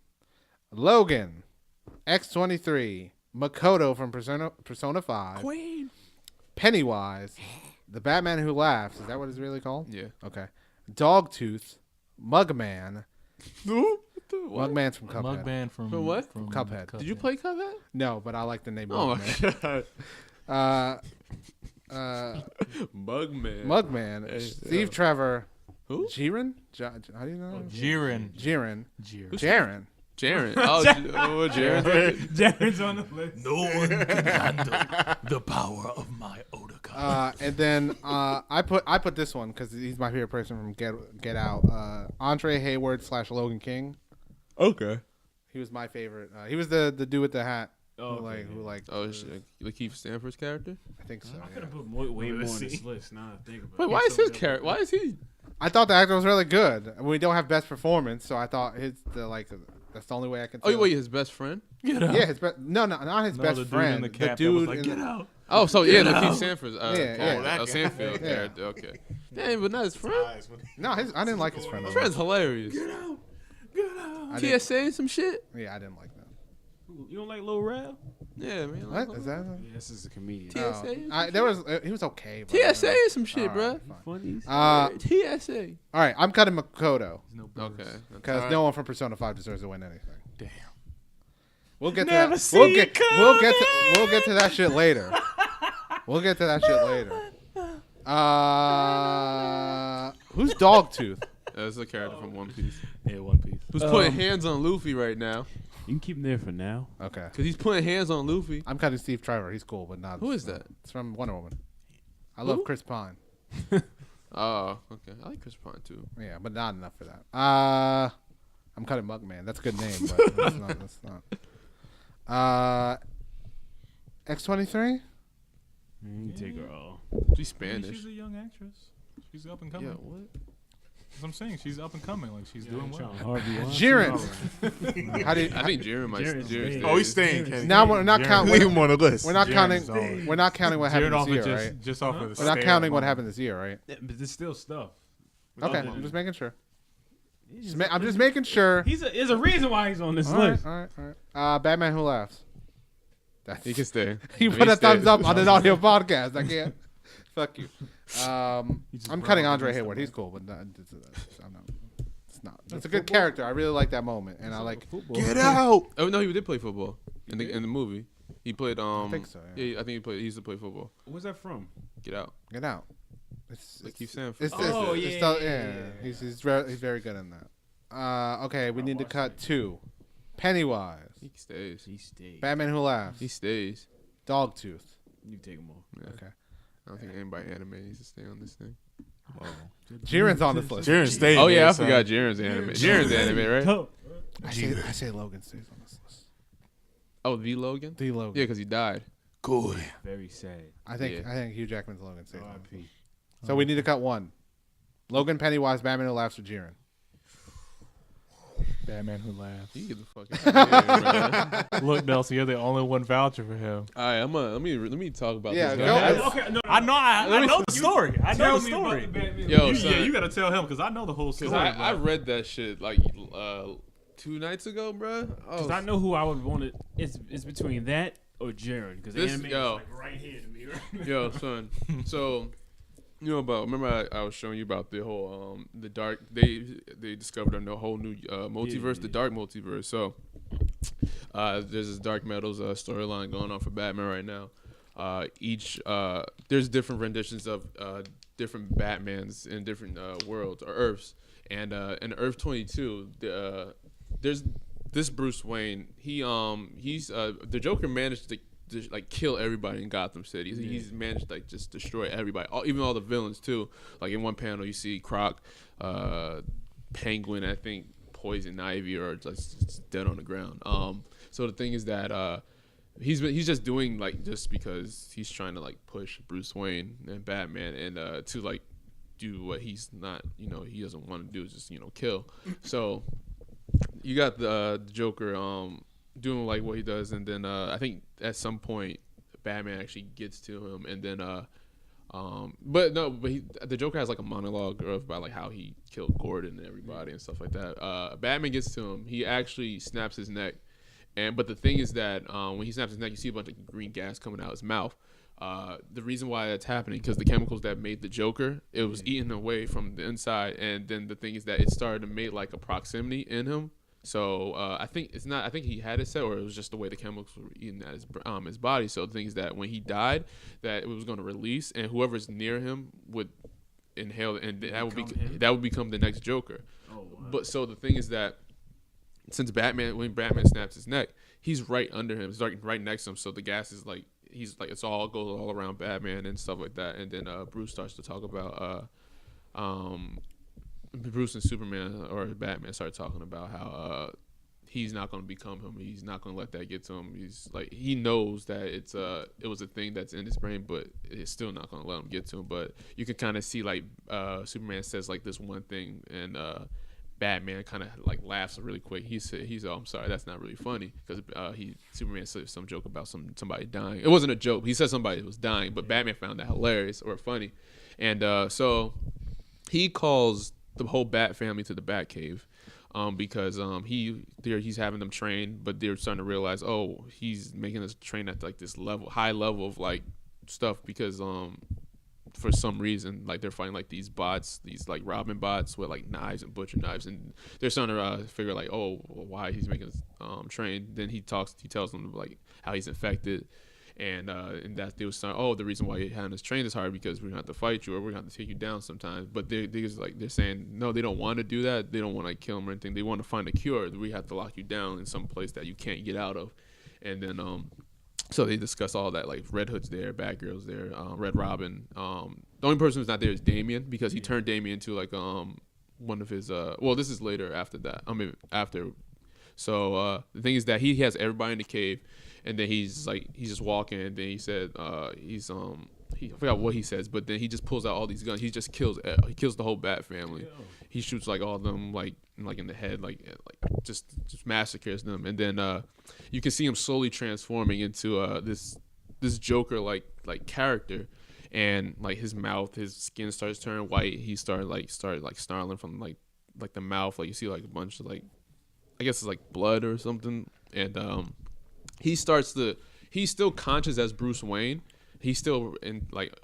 Logan, X-23, Makoto from Persona 5, Queen. Pennywise, the Batman Who Laughs. Is that what it's really called? Yeah. Okay. Dogtooth, Mugman. What? Mugman's from Cuphead. Mugman from what? From Cuphead. Did you play Cuphead? No, but I like the name Oh Mugman. my Uh, god. Mugman. Mugman, Hey, Steve Trevor, Who? Jiren? How do you know? Jiren. Jiren. Jiren. Jaren. Jaren. Oh, Jaren. Jared's on the list. No one can handle the power of my Otakon. And then I put this one because he's my favorite person from Get Out. Andre Hayward / Logan King. Okay. He was my favorite. He was the dude with the hat. Oh, who okay. like Oh, shit. Lakeith Stanford's character? I think so. I could Yeah. have put way more on this list. Now I think about Wait, it. why is his character? Why is he? I thought the actor was really good. We don't have best performance, so I thought that's the only way I can. Oh, wait, his best friend? Get out. Yeah, his not his No, best the dude friend. in the The cap that dude was like, in get the- out. Oh, so yeah, Get Lakeith out. Stanford's Yeah. Sanfield Yeah. character. Okay. Damn, but not his friend. No, I didn't like his friend. His friend's hilarious. I didn't- TSA and some shit. Yeah, I didn't like that. You don't like Lil Rel? Yeah, man. What is that? Yeah, this is a comedian. He was okay. But TSA is some shit, All bro. right, fine. Funnies. TSA. All right, I'm cutting Makoto There's no Okay. Bruce. because no one from Persona 5 deserves to win anything. Damn. We'll get to Never that. see We'll it get to that shit later. We'll get to that shit later. Who's Dogtooth? That's a character from One Piece. Yeah, One Piece. Who's putting hands on Luffy right now? You can keep him there for now. Okay. Because he's putting hands on Luffy. I'm cutting Steve Trevor. He's cool, but not. Who is that? It's from Wonder Woman. I love Chris Pine. Oh, okay. I like Chris Pine too. Yeah, but not enough for that. I'm cutting Mugman. That's a good name, but that's not. X-23? You can take her all. She's Spanish. She's a young actress. She's up and Yeah, coming. what? That's what I'm saying. She's up and coming. Like she's doing well. Jiren. How do you? I think Jiren might. Jiren's Jiren's big. there. Oh, he's staying. Kenny. Now we're not counting. Leave him on the list. We're not Jiren's counting. always- We're not counting what happened Jared this off year, of right? just off of the We're not stay counting at what home. happened this year, right? Yeah, but there's still stuff. Okay, Other I'm than- just making sure. He's I'm just making sure. There's a reason why he's on this All right, list. all right. Batman Who Laughs. That's He can stay. you I mean, put he a thumbs stays. up on an audio podcast. I can't. Fuck you. just I'm broke cutting up Andre against Hayward. them. He's cool, but not, I'm not. It's not. It's a good character. I really like that moment, and I like. Get out. Oh no, he did play football in the movie. He played. I think so, yeah. I think he played. He used to play football. Where's that from? Get out. Get out. It's Like Keith Sanford. He's very good in that. Okay, we need to cut 2. Pennywise. He stays. He stayed. Batman Who Laughs. He stays. Dogtooth. You can take him all. Yeah. Okay. I don't think anybody anime needs to stay on this thing. Jiren's on this list. Jiren staying. Oh yeah, there, I son. forgot Jiren's anime. Jiren's anime, right? I say Logan stays on this list. Oh, the Logan. The Logan. Yeah, because he died. Good. Very sad. I think Yeah. Hugh Jackman's Logan stays on this R.I.P. list. So we need to cut 1. Logan, Pennywise, Batman Who Laughs, or Jiren. Batman Who Laughs. You get the fuck out of here, bro. Look, Nelson, you're the only one voucher for him. All right, let me talk about Yeah, this. go guy. ahead. Okay, no, I know. I know the story. I know the story. Yo, You, son, yeah, you gotta tell him because I know the whole story. because I bro. read that shit like 2 nights ago, bro. Because I know who I would want to. It's between that or Jared. Because the This- anime is yo. like right here to me. Right? Yo, son. So, you know about? Remember I was showing you about the whole the dark. They discovered a whole new multiverse, the dark multiverse. So, there's this dark metals storyline going on for Batman right now. There's different renditions of different Batmans in different worlds or Earths, and in Earth 22, there's this Bruce Wayne. He's the Joker managed to like kill everybody in Gotham City. He's managed to like just destroy everybody, even all the villains too. Like in one panel, you see Croc, Penguin, I think Poison Ivy are just dead on the ground. So the thing is that he's just doing like just because he's trying to like push Bruce Wayne and Batman and to like do what he's not, he doesn't want to do is just kill. So you got the Joker doing like what he does, and then I think at some point Batman actually gets to him, and then the Joker has like a monologue about like how he killed Gordon and everybody and stuff like that. Batman gets to him, he actually snaps his neck, but the thing is that when he snaps his neck, you see a bunch of green gas coming out his mouth. The reason why that's happening because the chemicals that made the Joker, it was eaten away from the inside, and then the thing is that it started to make like a proximity in him. So I think he had it set, or it was just the way the chemicals were eating at his body. So the thing is that when he died, that it was going to release, and whoever's near him would inhale, and that would become the next Joker. Oh, wow. But so the thing is that since when Batman snaps his neck, he's right under him, it's like right next to him. So the gas is like goes all around Batman and stuff like that. And then Bruce starts to talk about Bruce and Superman or Batman start talking about how he's not going to become him. He's not going to let that get to him. He's like, he knows that it was a thing that's in his brain, but it's still not going to let him get to him. But you can kind of see like Superman says like this one thing, and Batman kind of like laughs really quick. He's I'm sorry, that's not really funny, because Superman said some joke about somebody dying. It wasn't a joke. He said somebody was dying, but Batman found that hilarious or funny, and so he calls the whole Bat family to the Bat Cave. because he's having them train, but they're starting to realize, oh, he's making us train at like this high level of like stuff because for some reason, like they're fighting like these bots, these like Robin bots with like knives and butcher knives, and they're starting to figure like, oh, why he's making us train. Then he tells them like how he's infected, and that they was saying, oh, the reason why you're having us train is hard because we're gonna have to fight you or we're gonna have to take you down sometimes. But they're saying no, they don't want to do that. They don't want to like, kill him or anything. They want to find a cure. We have to lock you down in some place that you can't get out of, and then so they discuss all that, like Red Hood's there, Batgirl's there, Red Robin. The only person who's not there is Damian because he turned Damian into like one of his well, this is later after that. I mean after. So the thing is that he has everybody in the cave, and then he's just walking, and then he said I forgot what he says, but then he just pulls out all these guns. He just kills the whole Bat family. He shoots like all of them like in the head, like just massacres them, and then you can see him slowly transforming into this Joker like character, and like his mouth, his skin starts turning white. He started snarling from like the mouth, like you see like a bunch of like I guess it's like blood or something, and he's still conscious as Bruce Wayne. He still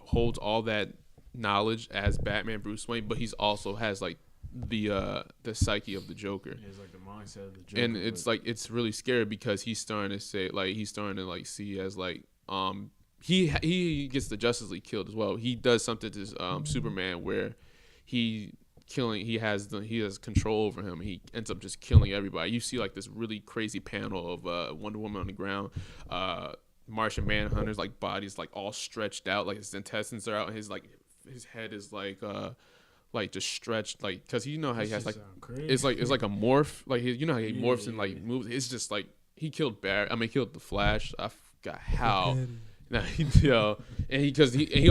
holds all that knowledge as Batman Bruce Wayne, but he's also has like the psyche of the Joker. Yeah, it's like the mindset of the Joker. And it's like it's really scary because he's starting to see as like he gets the Justice League killed as well. He does something to Superman where he has control over him. He ends up just killing everybody. You see like this really crazy panel of Wonder Woman on the ground. Martian Manhunter's like body's like all stretched out, like his intestines are out, and his head is like just stretched, like because you know how he has like it's like a morph, like you know how he morphs and like moves. It's just like he killed killed the Flash. I forgot how. And he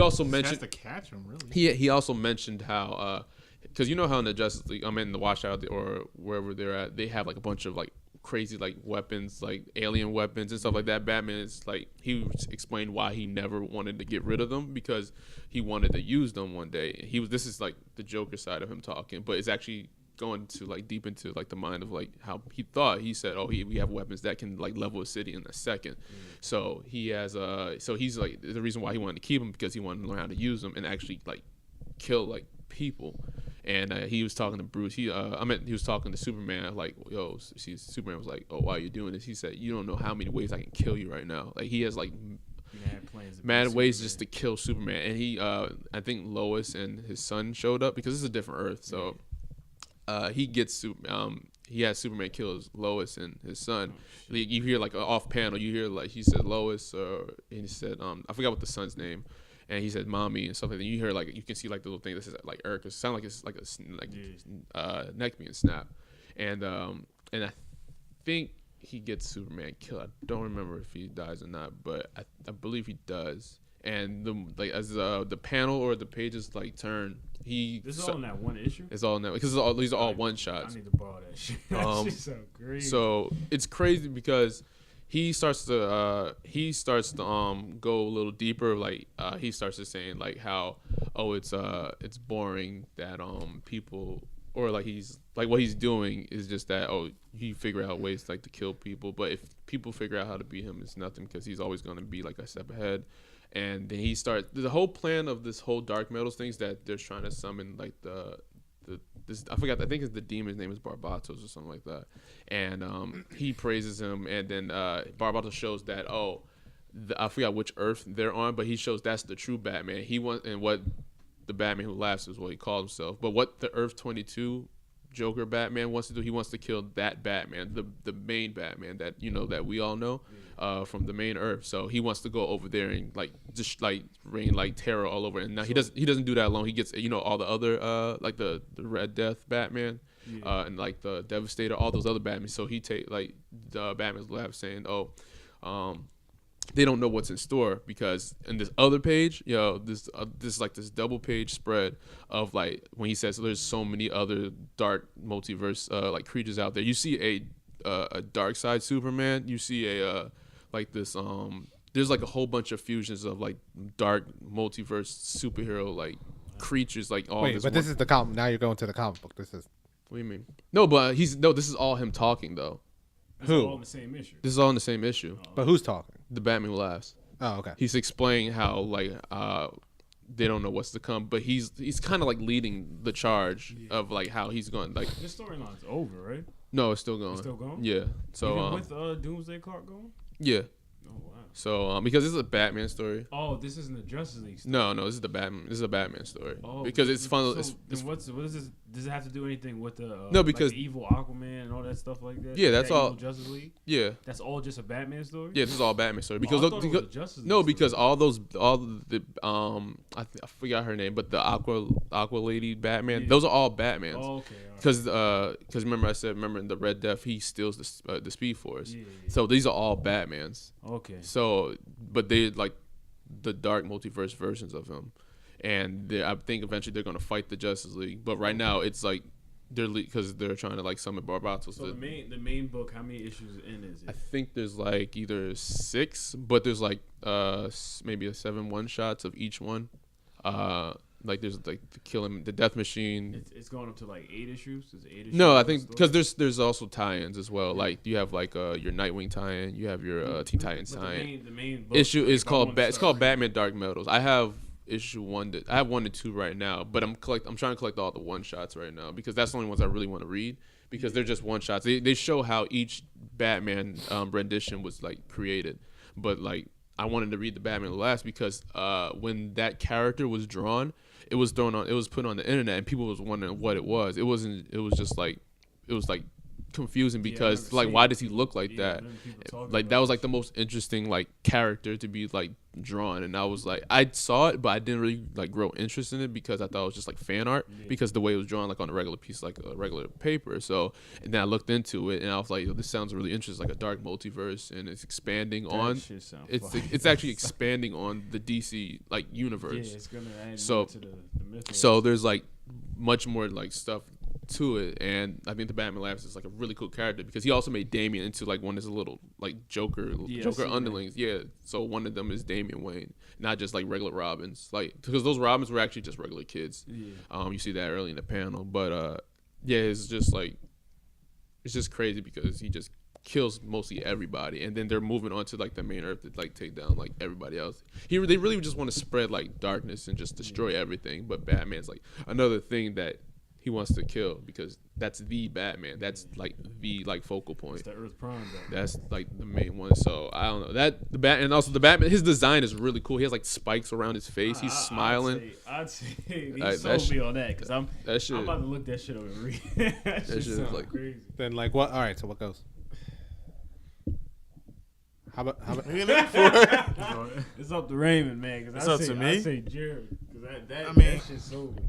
also mentioned has to catch him really. He also mentioned how because you know how in the Justice League, in the Washout or wherever they're at, they have like a bunch of like crazy like weapons, like alien weapons and stuff like that. Batman is like, he explained why he never wanted to get rid of them because he wanted to use them one day. This is like the Joker side of him talking, but it's actually going to like deep into like the mind of like how he thought. He said, oh, we have weapons that can like level a city in a second. So he has so he's like, the reason why he wanted to keep them because he wanted to learn how to use them and actually like kill like people. And he was talking to Bruce. He was talking to Superman. Like, yo, see, Superman was like, oh, why are you doing this? He said, you don't know how many ways I can kill you right now. Like, he has like mad ways just to kill Superman. And he, I think Lois and his son showed up because this is a different Earth. So he has Superman kill Lois and his son. You hear like off panel, you hear like he said Lois, and he said I forgot what the son's name. And he said mommy and stuff like that. You hear like, you can see like the little thing that says like Erica. It sounds like it's like a neck being snapped. And I think he gets Superman killed. I don't remember if he dies or not, but I believe he does. And as the panel or the pages like turn, this is all in that one issue. It's all in that because these are all one shots. I need to borrow that shit. That shit's so crazy. So it's crazy because he starts to go a little deeper. Like he starts to saying like how it's boring that people, or like he's like what he's doing is just that he figure out ways like to kill people, but if people figure out how to beat him, it's nothing because he's always going to be like a step ahead. And then he starts the whole plan of this whole Dark Metals things that they're trying to summon like this, I forgot, I think the demon's name is Barbatos or something like that. And he praises him, and then Barbatos shows that I forgot which Earth they're on, but he shows that's the true Batman. He wants, and what the Batman who laughs is what he calls himself. But what the Earth 22 Joker Batman wants to do, he wants to kill that Batman, the main Batman that that we all know from the main Earth. So he wants to go over there and like just like rain like terror all over. And now he doesn't do that alone. He gets all the other like the Red Death Batman and like the Devastator, all those other Batman. So he take like the Batman's lab saying, they don't know what's in store because in this other page, this like this double page spread of like when he says there's so many other dark multiverse like creatures out there. You see a dark side Superman. You see a like this there's like a whole bunch of fusions of like dark multiverse superhero like creatures like all. Wait, but this is the comic. Now you're going to the comic book. This is What do you mean? No, but this is all him talking though. It's Who? all in the same issue. This is all in the same issue. But who's talking? The Batman Who Laughs. Oh, okay. He's explaining how like they don't know what's to come, but he's kind of like leading the charge of like how he's going. Like This storyline's over, right? no, it's still going. It's still going? Yeah. So Even with Doomsday Clock going? yeah. Oh wow. So because this is a Batman story. Oh, this isn't the Justice League story. No, this is the Batman. This is a Batman story. Oh, because it's fun. So It's then what is this? Does it have to do anything with the No, because- like the evil Aquaman and all that stuff like that? Yeah, that's that all- Evil Justice League. yeah. That's all just a Batman story. Yeah, this is all Batman story because I thought it was a Justice League no, story. because all the I forgot her name, but the Aqua Lady Batman, Yeah. those are all Batmans. Oh, okay. All right. Because remember in the Red Death he steals the Speed Force. Yeah. So these are all Batmans. Okay. So but they like the dark multiverse versions of him, and I think eventually they're gonna fight the Justice League. But right now it's like because they're trying to like summon Barbatos. So the main book, how many issues in is I it? think there's like either 6, but there's like maybe a 7 1-shots of each one. Like there's like the Death Machine. It's going up to like 8 issues. Is it 8 issues? No, I of the think story? because there's also tie-ins as well. Like you have like your Nightwing tie-in, you have your Teen Titans But tie-in. the main book, Issue like, is if I called wanted to it's start called reading- Batman Dark Metals. I have issue 1 I have 1 to 2 right now, but I'm trying to collect all the 1-shots right now because that's the only ones I really want to read because they're just 1-shots. They show how each Batman rendition was like created, but like I wanted to read the Batman last because when that character was drawn, it was put on the internet and people was wondering what it was. It was confusing because remember like seeing why it. does he look like Yeah, that? remember people talking Like about that was it. like the most interesting like character to be like drawn, and I was like I saw it but I didn't really like grow interest in it because I thought it was just like fan art because the way it was drawn like on a regular piece like a regular paper. So and then I looked into it and I was like, this sounds really interesting, like a dark multiverse, and it's expanding That on shit sound it's fire. it's actually expanding on the DC like universe. Yeah, it's gonna add So- more to the mythos. So there's like much more like stuff to it, and I think the Batman Labs is like a really cool character because he also made Damian into like one of his little like Joker Yeah, I Joker see that. underlings. Yeah, so one of them is Damian Wayne, not just like regular Robins, like because those Robins were actually just regular kids. Yeah. You see that early in the panel, but yeah, it's just crazy because he just kills mostly everybody, and then they're moving on to like the main Earth to like take down like everybody else. They really just want to spread like darkness and just destroy everything, but Batman's like another thing that he wants to kill because that's the Batman. That's like the like focal point. It's the Earth Prime. Though. That's like the main one. So I don't know that the Bat and also the Batman. His design is really cool. He has like spikes around his face. He's smiling. I'd say he That sold shit- me on that because I'm shit. about to look that shit up and read. that shit shit is sounds like- crazy. Then like what? All right. So what goes? How about? It's up to Raymond, man. Cause It's I up say, to me? I say Jared. Cause that I mean- that shit sold me.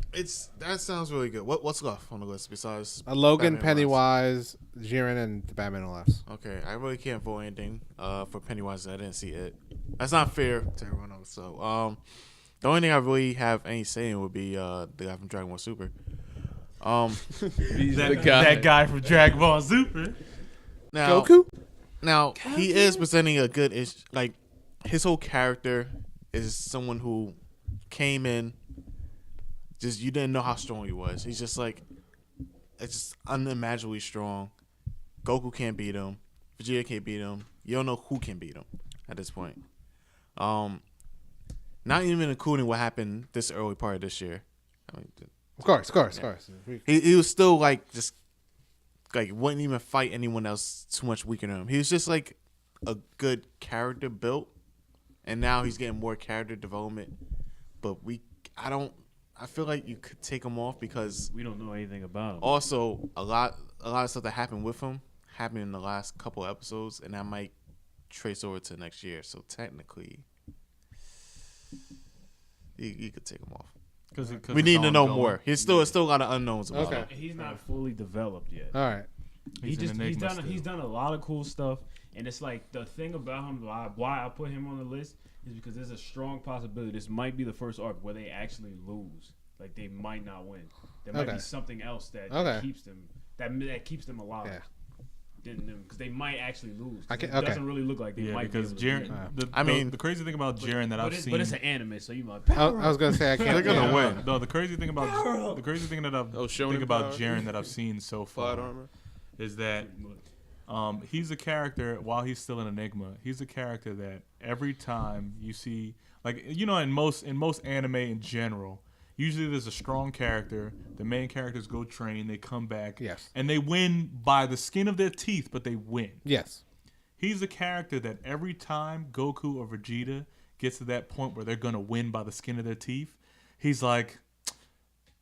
That sounds really good. What's left on the list besides Logan, Batman Pennywise, Jiren, and the Batman Laughs. Okay, I really can't vote anything for Pennywise. I didn't see it. That's not fair to everyone else. So, the only thing I really have any say in would be the guy from Dragon Ball Super. That guy from Dragon Ball Super. Now, Goku. Now he is presenting a good like his whole character is someone who came in just you didn't know how strong he was. He's just like it's just unimaginably strong. Goku can't beat him. Vegeta can't beat him. You don't know who can beat him at this point. Not even including what happened this early part of this year. I mean, Of course. he was still like just like wouldn't even fight anyone else too much weaker than him. He was just like a good character built, and now he's getting more character development. But I feel like you could take him off because We don't know anything about him. also a lot of stuff that happened with him happened in the last couple episodes, and that might trace over to next year. So technically, you could take him off. Cause We need it's to know ongoing. more. He's still a lot of unknowns about Okay. him. He's not fully developed yet. All right. He's an enigma still. He's done a lot of cool stuff, and it's like the thing about him why I put him on the list is because there's a strong possibility this might be the first arc where they actually lose. Like they might not win. There might Okay. be something else that Okay. keeps them that keeps them alive. Yeah. than them because they might actually lose. I can- It okay. doesn't really look like they Yeah, might because be able to Jiren. win. The crazy thing about Jiren that I've seen. But it's an anime, so you might. I was gonna say I can't. They're gonna yeah. win. No, the crazy thing about shonen think about power. Jiren that I've seen so Plot far armor. is that he's a character while he's still an enigma. He's a character that every time you see, like in most anime in general, usually there's a strong character. The main characters go train, they come back, Yes. and they win by the skin of their teeth, but they win. Yes. He's a character that every time Goku or Vegeta gets to that point where they're gonna win by the skin of their teeth, he's like,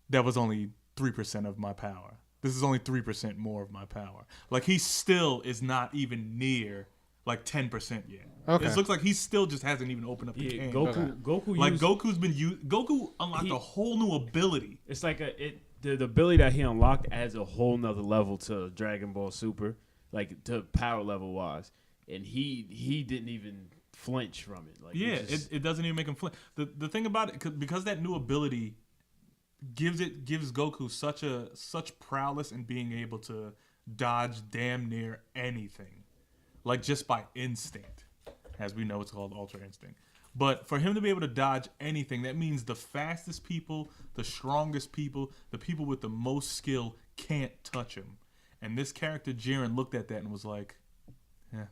that was only 3% of my power. This is only 3% more of my power. Like he still is not even near like 10% yet. Okay. It looks like he still just hasn't even opened up the Yeah, can. Goku Like used, Goku's been Goku unlocked a whole new ability. It's like the ability that he unlocked adds a whole nother level to Dragon Ball Super, like to power level wise, and he didn't even flinch from it. Like Yeah, it's just- it doesn't even make him flinch. The thing about it, because that new ability gives Goku such prowess in being able to dodge damn near anything, like just by instinct. As we know, it's called Ultra Instinct. But for him to be able to dodge anything, that means the fastest people, the strongest people, the people with the most skill can't touch him. And this character Jiren looked at that and was like, "Yeah,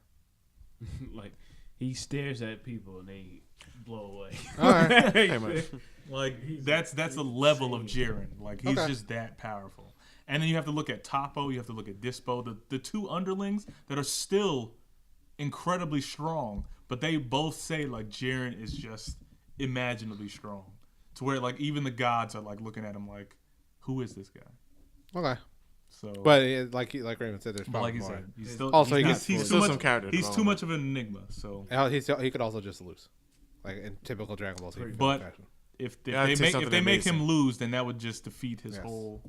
like he stares at people and they blow away. All right. Pretty much. like that's a level of Jiren. Like he's Okay. just that powerful." And then you have to look at Toppo, you have to look at Dispo, the two underlings that are still incredibly strong, but they both say like Jiren is just imaginably strong, to where like even the gods are like looking at him like, who is this guy? Okay. So, But like Raymond said, there's but probably like you more. said, he's still Also, he's, he not- gets- he's still too some much. character He's too development. much of an enigma. So He could also just lose, like in typical Dragon Ball Z But- fashion. if Yeah, I'd say they something make him amazing. lose, then that would just defeat his Yes. whole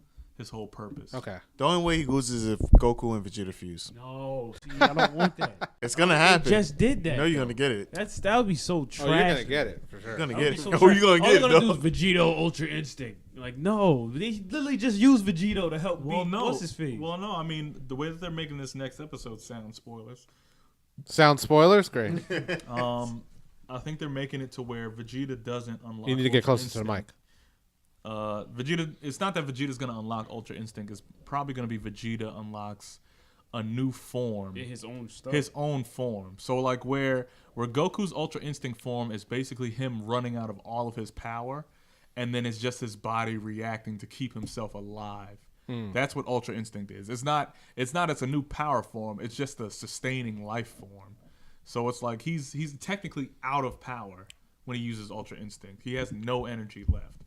purpose. Okay. The only way he loses is if Goku and Vegeta fuse. No, see, I don't want that. It's gonna They happen. just did that. You know you're though. gonna get it. That would be so trash. Oh, you're gonna get it for sure. You're gonna That would get be it. so Oh, trash. you gonna All get they're it gonna though. do is Vegito Ultra Instinct. Like no, they literally just use Vegito to help Well, beat no. what's his face. Well, no. I mean, the way that they're making this next episode sound spoilers. Sound spoilers? Great. I think they're making it to where Vegeta doesn't unlock. You need to get Ultra closer to the mic. Instinct. Vegeta. It's not that Vegeta's gonna unlock Ultra Instinct. It's probably gonna be Vegeta unlocks a new form. In his own stuff. His own form. So like where Goku's Ultra Instinct form is basically him running out of all of his power, and then it's just his body reacting to keep himself alive. That's what Ultra Instinct is. It's not it's a new power form. It's just a sustaining life form. So it's like he's technically out of power when he uses Ultra Instinct. He has no energy left.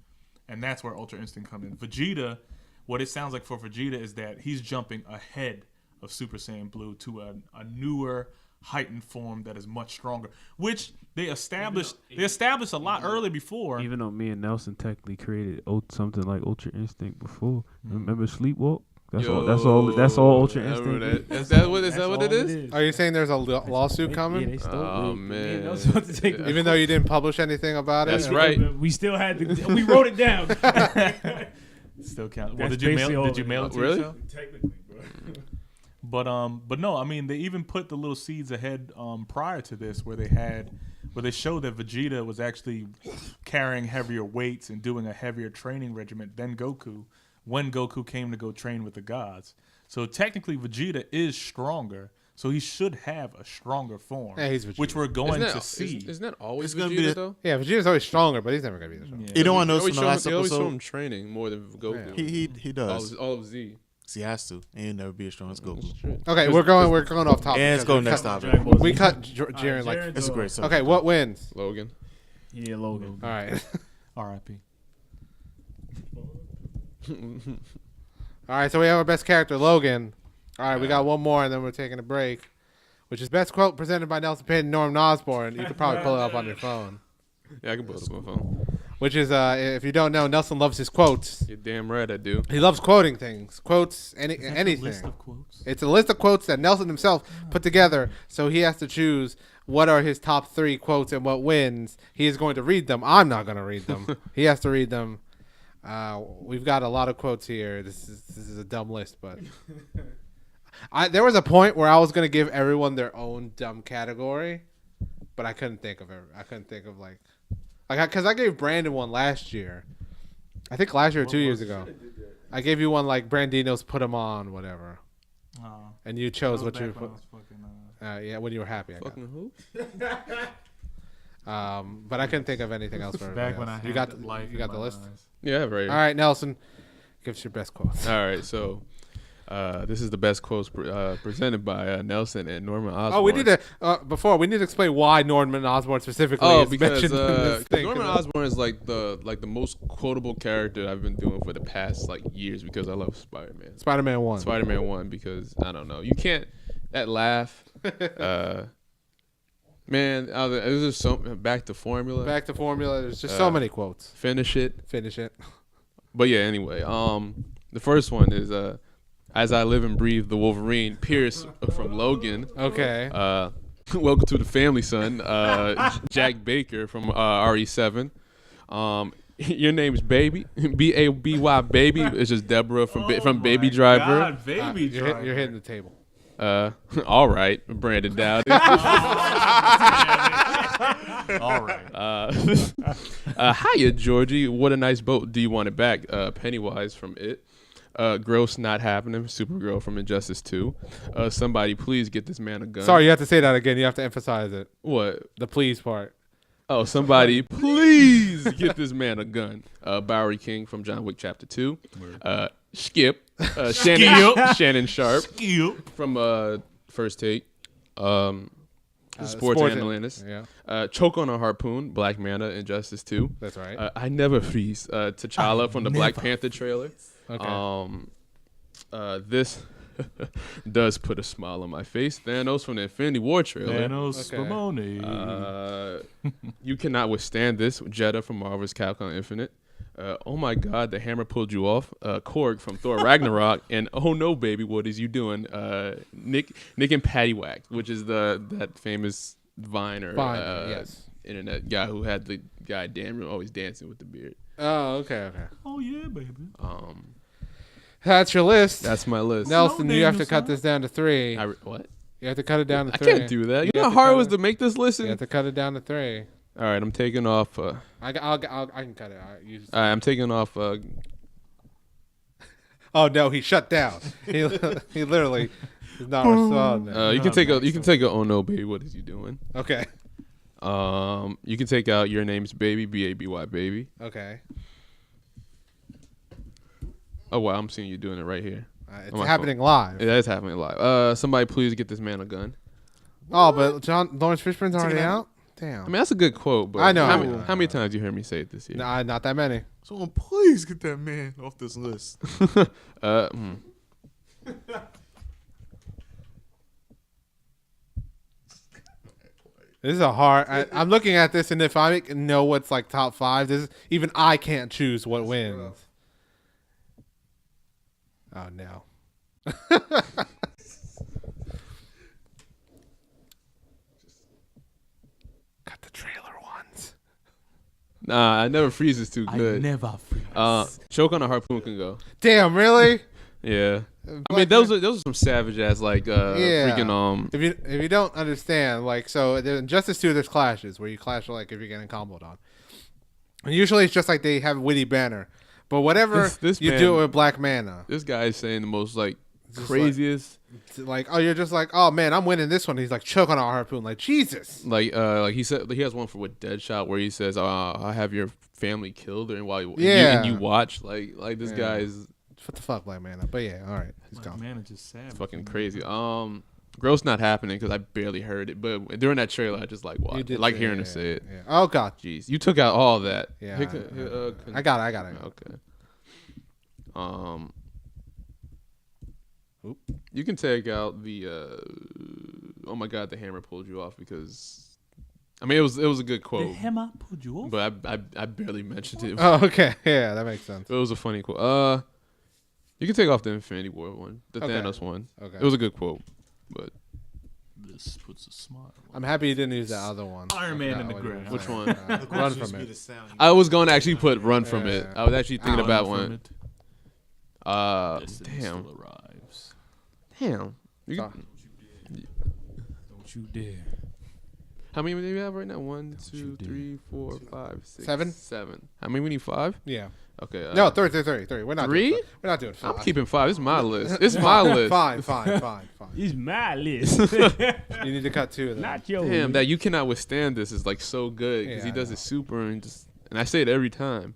And that's where Ultra Instinct comes in. Vegeta, what it sounds like for Vegeta is that he's jumping ahead of Super Saiyan Blue to a newer, heightened form that is much stronger, which they established a lot early before. Even though me and Nelson technically created something like Ultra Instinct before. Remember Sleepwalk? That's all Ultra Instinct is. Is that what That's it all is? Are you saying there's a lawsuit Yeah, coming? they stole Oh, it. Me man. and Nelson about to take the Even though you didn't publish anything about it? That's right. We still had to. We wrote it down. Still count. Well, That's did you basically all mail it to Really? yourself? Technically, bro. But no, I mean they even put the little seeds ahead prior to this where they showed that Vegeta was actually carrying heavier weights and doing a heavier training regimen than Goku when Goku came to go train with the gods. So technically Vegeta is stronger, so he should have a stronger form, Yeah, he's Vegeta. which we're going Isn't to that, see. isn't that always It's gonna Vegeta be a- though? Yeah, Vegeta's always stronger, but he's never gonna be the strongest. Yeah. You know what I They noticed always from the last they always show him episode? training more than Goku. He does. All of Z. 'Cause he has to. And he'll never be as strong as Goku. That's true. Okay, we're going off topic. And let's go because next we topic. cut- We cut Jiren like. Jiren's It's a all- great subject. Okay, what wins? Logan. Yeah, Logan. All right. R.I.P. All right, so we have our best character, Logan. All right, we got one more, and then we're taking a break, which is best quote presented by Nelson Pitt and Norm Osborn. You could probably pull it up on your phone. Yeah, I can pull it up on my phone. Which is, if you don't know, Nelson loves his quotes. You're damn right I do. He loves quoting things, quotes, Is that the anything. list of quotes? It's a list of quotes that Nelson himself put together, so he has to choose what are his top 3 quotes and what wins. He is going to read them. I'm not going to read them. He has to read them. We've got a lot of quotes here. This is a dumb list, but There was a point where I was gonna give everyone their own dumb category, but I couldn't think of it. I couldn't think of because I gave Brandon one last year. I think last year or 2 years ago. I gave you one like Brandino's "Put 'Em On," whatever, and you chose what you put. Yeah, when you were happy. Fucking who? But I couldn't think of anything else for Back when else. I You had got life you got in the my list. eyes. Yeah, right. All right, Nelson, give us your best quotes. All right, so this is the best quotes presented by Nelson and Norman Osborn. Oh, we need to we need to explain why Norman Osborn specifically. Oh, is because mentioned in this thing. Norman Osborn is like the most quotable character I've been doing for the past like years because I love Spider-Man. Spider-Man 1. Spider-Man 1 because I don't know, you can't that laugh. Man, there's just so back to formula. Back to formula. There's just so many quotes. Finish it. Finish it. But yeah, anyway, the first one is as I live and breathe, the Wolverine, Pierce from Logan. Okay. Welcome to the family, son. Jack Baker from RE7. Your name's Baby, Baby, Baby. It's just Deborah from Baby Driver. God, Baby Driver. You're hitting the table. All right, Brandon Dowdy. All right. Hiya, Georgie. What a nice boat. Do you want it back? Pennywise from It. Gross not happening. Supergirl from Injustice 2. Somebody please get this man a gun. Sorry, you have to say that again. You have to emphasize it. What? The please part. Oh, somebody please get this man a gun. Bowery King from John Wick Chapter 2. Skip. Shannon Sharp from First Take. Sports Analyst. Yeah. Choke on a Harpoon. Black Manta. Injustice 2. That's right. I Never Freeze. T'Challa from the Black Panther trailer. Okay. This does put a smile on my face. Thanos from the Infinity War trailer. Thanos Okay. Spumoni. You cannot withstand this. Jeddah from Marvel's Capcom Infinite. Oh my God, the hammer pulled you off. Korg from Thor Ragnarok, and oh no, baby, what is you doing? Nick and Paddywhack, which is that famous Viner, yes. internet guy who had the guy always dancing with the beard. Oh, okay. Oh yeah, baby. That's your list. That's my list. Nelson, No, you have to Daniel, cut son. this down to 3. What? You have to cut it down to I 3. can't do that. You know how have to hard it cut was it- to make this list? You have to cut it down to 3. All right, I'm taking off. I can cut it. I'm taking off. Oh no, he shut down. He literally is not responding. You can take a oh no, baby, what is you doing? Okay. You can take out your name's Baby, Baby, Baby. Okay. Oh wow, I'm seeing you doing it right here. It's On my happening live. Yeah, that's happening live. Somebody please get this man a gun. Oh, but Lawrence Fishburne's already out? Damn. I mean, that's a good quote, but I know. How many times you heard me say it this year? Nah, not that many. Someone please get that man off this list. This is a hard. I'm looking at this, and if I know what's like top 5, even I can't choose what wins. Oh no. Got the trailer ones. Nah, I Never Freeze is too good. never freeze. Choke on a Harpoon can go. Damn, really? Yeah. I mean, those are some savage ass like freaking If you don't understand, like, so in Justice 2, there's clashes where you clash like if you're getting comboed on. And usually it's just like they have witty banner, but whatever This you man- do it with Black Mana, This guy is saying the most like Just craziest like oh you're just like oh man I'm winning this one. He's like choke on a harpoon like Jesus. like he said he has one for with Deadshot where he says I have your family killed and while you, Yeah. and you watch like this Yeah. guy is What the fuck, Black Mana? But yeah, all right, he's Like, gone. man, it's just sad. fucking crazy. Gross not happening because I barely heard it, but during that trailer I just like You watched did it, like say- hearing yeah, her say it. Yeah. Oh god. Jeez, you took out all that. Yeah. Hit- I got it. Okay. Oop. You can take out the oh my god, the hammer pulled you off because I mean it was a good The quote, hammer pulled you off. but I barely mentioned it. Oh okay, yeah, that makes sense. It was a funny quote. You can take off the Infinity War one, the Okay. Thanos one. Okay. It was a good quote, but This puts a smile. I'm happy you didn't use that other one. Iron Man I in the forgot what it ground. was. Which one? Run from it. I was going to actually put Run From It. Yeah. I was actually thinking Run about From one. it. Damn. Destiny still arrives. Damn. You So- can- Don't you dare. how many do you have right now? 1, you 2, dare. 3, 4, 5, 6, 7? 7. How many we need? 5? Yeah. Okay. No, three. We're not 3? Doing five. We're not doing 5. I'm keeping 5. This is my list. It's my list. Fine. He's my list. You need to cut 2 of them. Not yours. Damn, that you cannot withstand this is like so good because Yeah, he I does know. it super and I say it every time.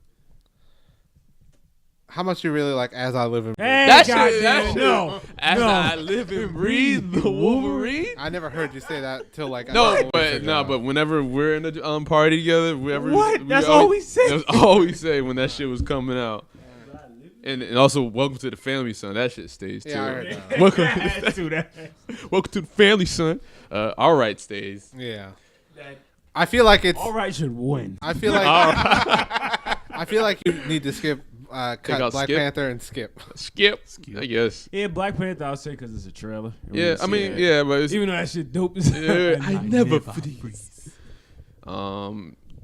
How much do you really like As I Live and Breathe? Hey, That goddamn, shit- that shit- no. As No. I live and breathe the Wolverine. I never heard you say that till like No, but whenever we're in a party together, wherever What? That's all we say? That's all we say when that shit was coming out. And also, welcome to the family, son. That shit stays too. Yeah, I heard that. Welcome, Do that. welcome to the family, son. All right, stays. Yeah. I feel like it's. All right should win. I feel like. I feel like you need to skip. Cut out Black Skip? Panther and skip. Skip, I guess. Yeah, Black Panther, I'll say because it's a trailer. We Yeah, didn't I see mean, that. yeah, but it's, Even though that shit dope as I never freeze.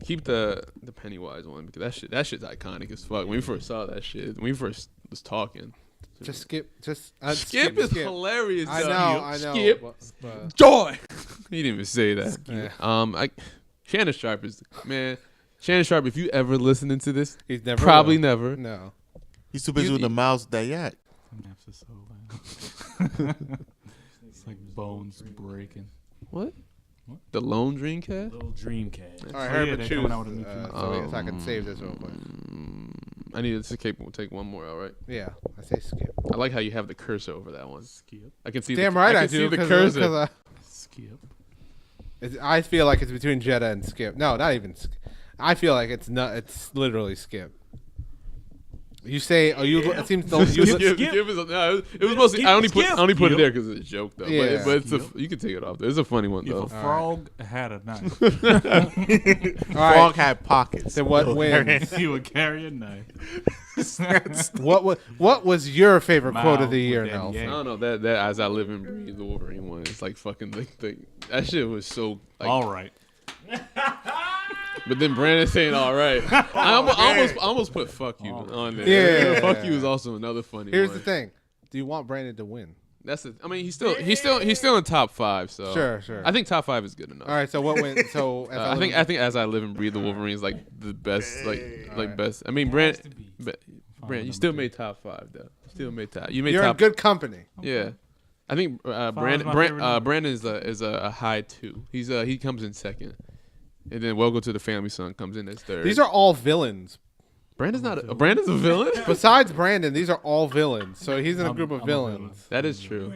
Keep the Pennywise one because that shit's iconic as fuck. When we first saw that shit, when we first was talking, Just skip. Just Skip is hilarious. I though. know. Skip, but- joy. He didn't even say that. Yeah. Shannon Sharp is man. Shannon Sharp, if you ever listening to this, He's never. probably will. never. No. He's too busy with the mouths that yak. It's like bones breaking. What? The Lone Dreamcast? Little Dreamcast. All right, Oh, yeah, Herbert, they're choose. coming out with a new So I can save this real quick. I need to take one more. All right. Yeah, I say skip. I like how you have the cursor over that one. Skip. I can see. Damn the, right I I can do. see the Because cursor. Skip. I feel like it's between Jeddah and Skip. No, not even. I feel like it's not. It's literally Skip. You say, oh, you. It seems the, you. Skip is it was mostly. I only put it there because it's a joke though. Yeah. But it's you can take it off. It's a funny one If though. a frog had a knife, All right. Frog had pockets. Then what wins? he would carry a knife. What was your favorite quote of the Mild year, with that Nelson? I yank. don't know that As I Live and Breathe the Wolverine one. It's like fucking that shit was so. Like, All right. But then Brandon saying all right. I almost put fuck you on there. Yeah. Fuck you is also another funny Here's one. the thing: do you want Brandon to win? That's it. I mean, he's still in top 5. So Sure. I think top 5 is good enough. All right. So what wins? So I think As I Live and Breathe the Wolverine is like the best, like best. I mean, Brandon, you still made top 5 though. You still made top. You made you're in top. good company. Yeah, I think Brandon my favorite number. Brandon is a high 2. He comes in second, and then Welcome to the Family Son comes in as third. These are all villains. Brandon's Brandon's a villain. Besides Brandon, these are all villains. So he's in a group of I'm a villains. That is true.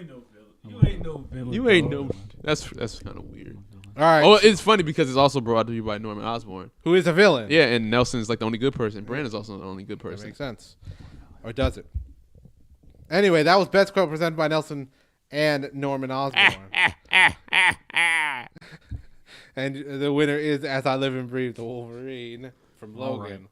You ain't no villain. You ain't no. That's kind of weird. All right. Oh, it's funny because it's also brought to you by Norman Osborn. Who is a villain? Yeah, and Nelson's like the only good person. Brandon's also the only good That person. makes sense. Or does it? Anyway, that was Best Quote presented by Nelson and Norman Osborn. And the winner is As I Live and Breathe the Wolverine from Logan.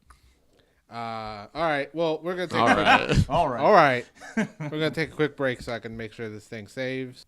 All right. Well, we're going to take All right. All right. All right. We're going to take a quick break so I can make sure this thing saves.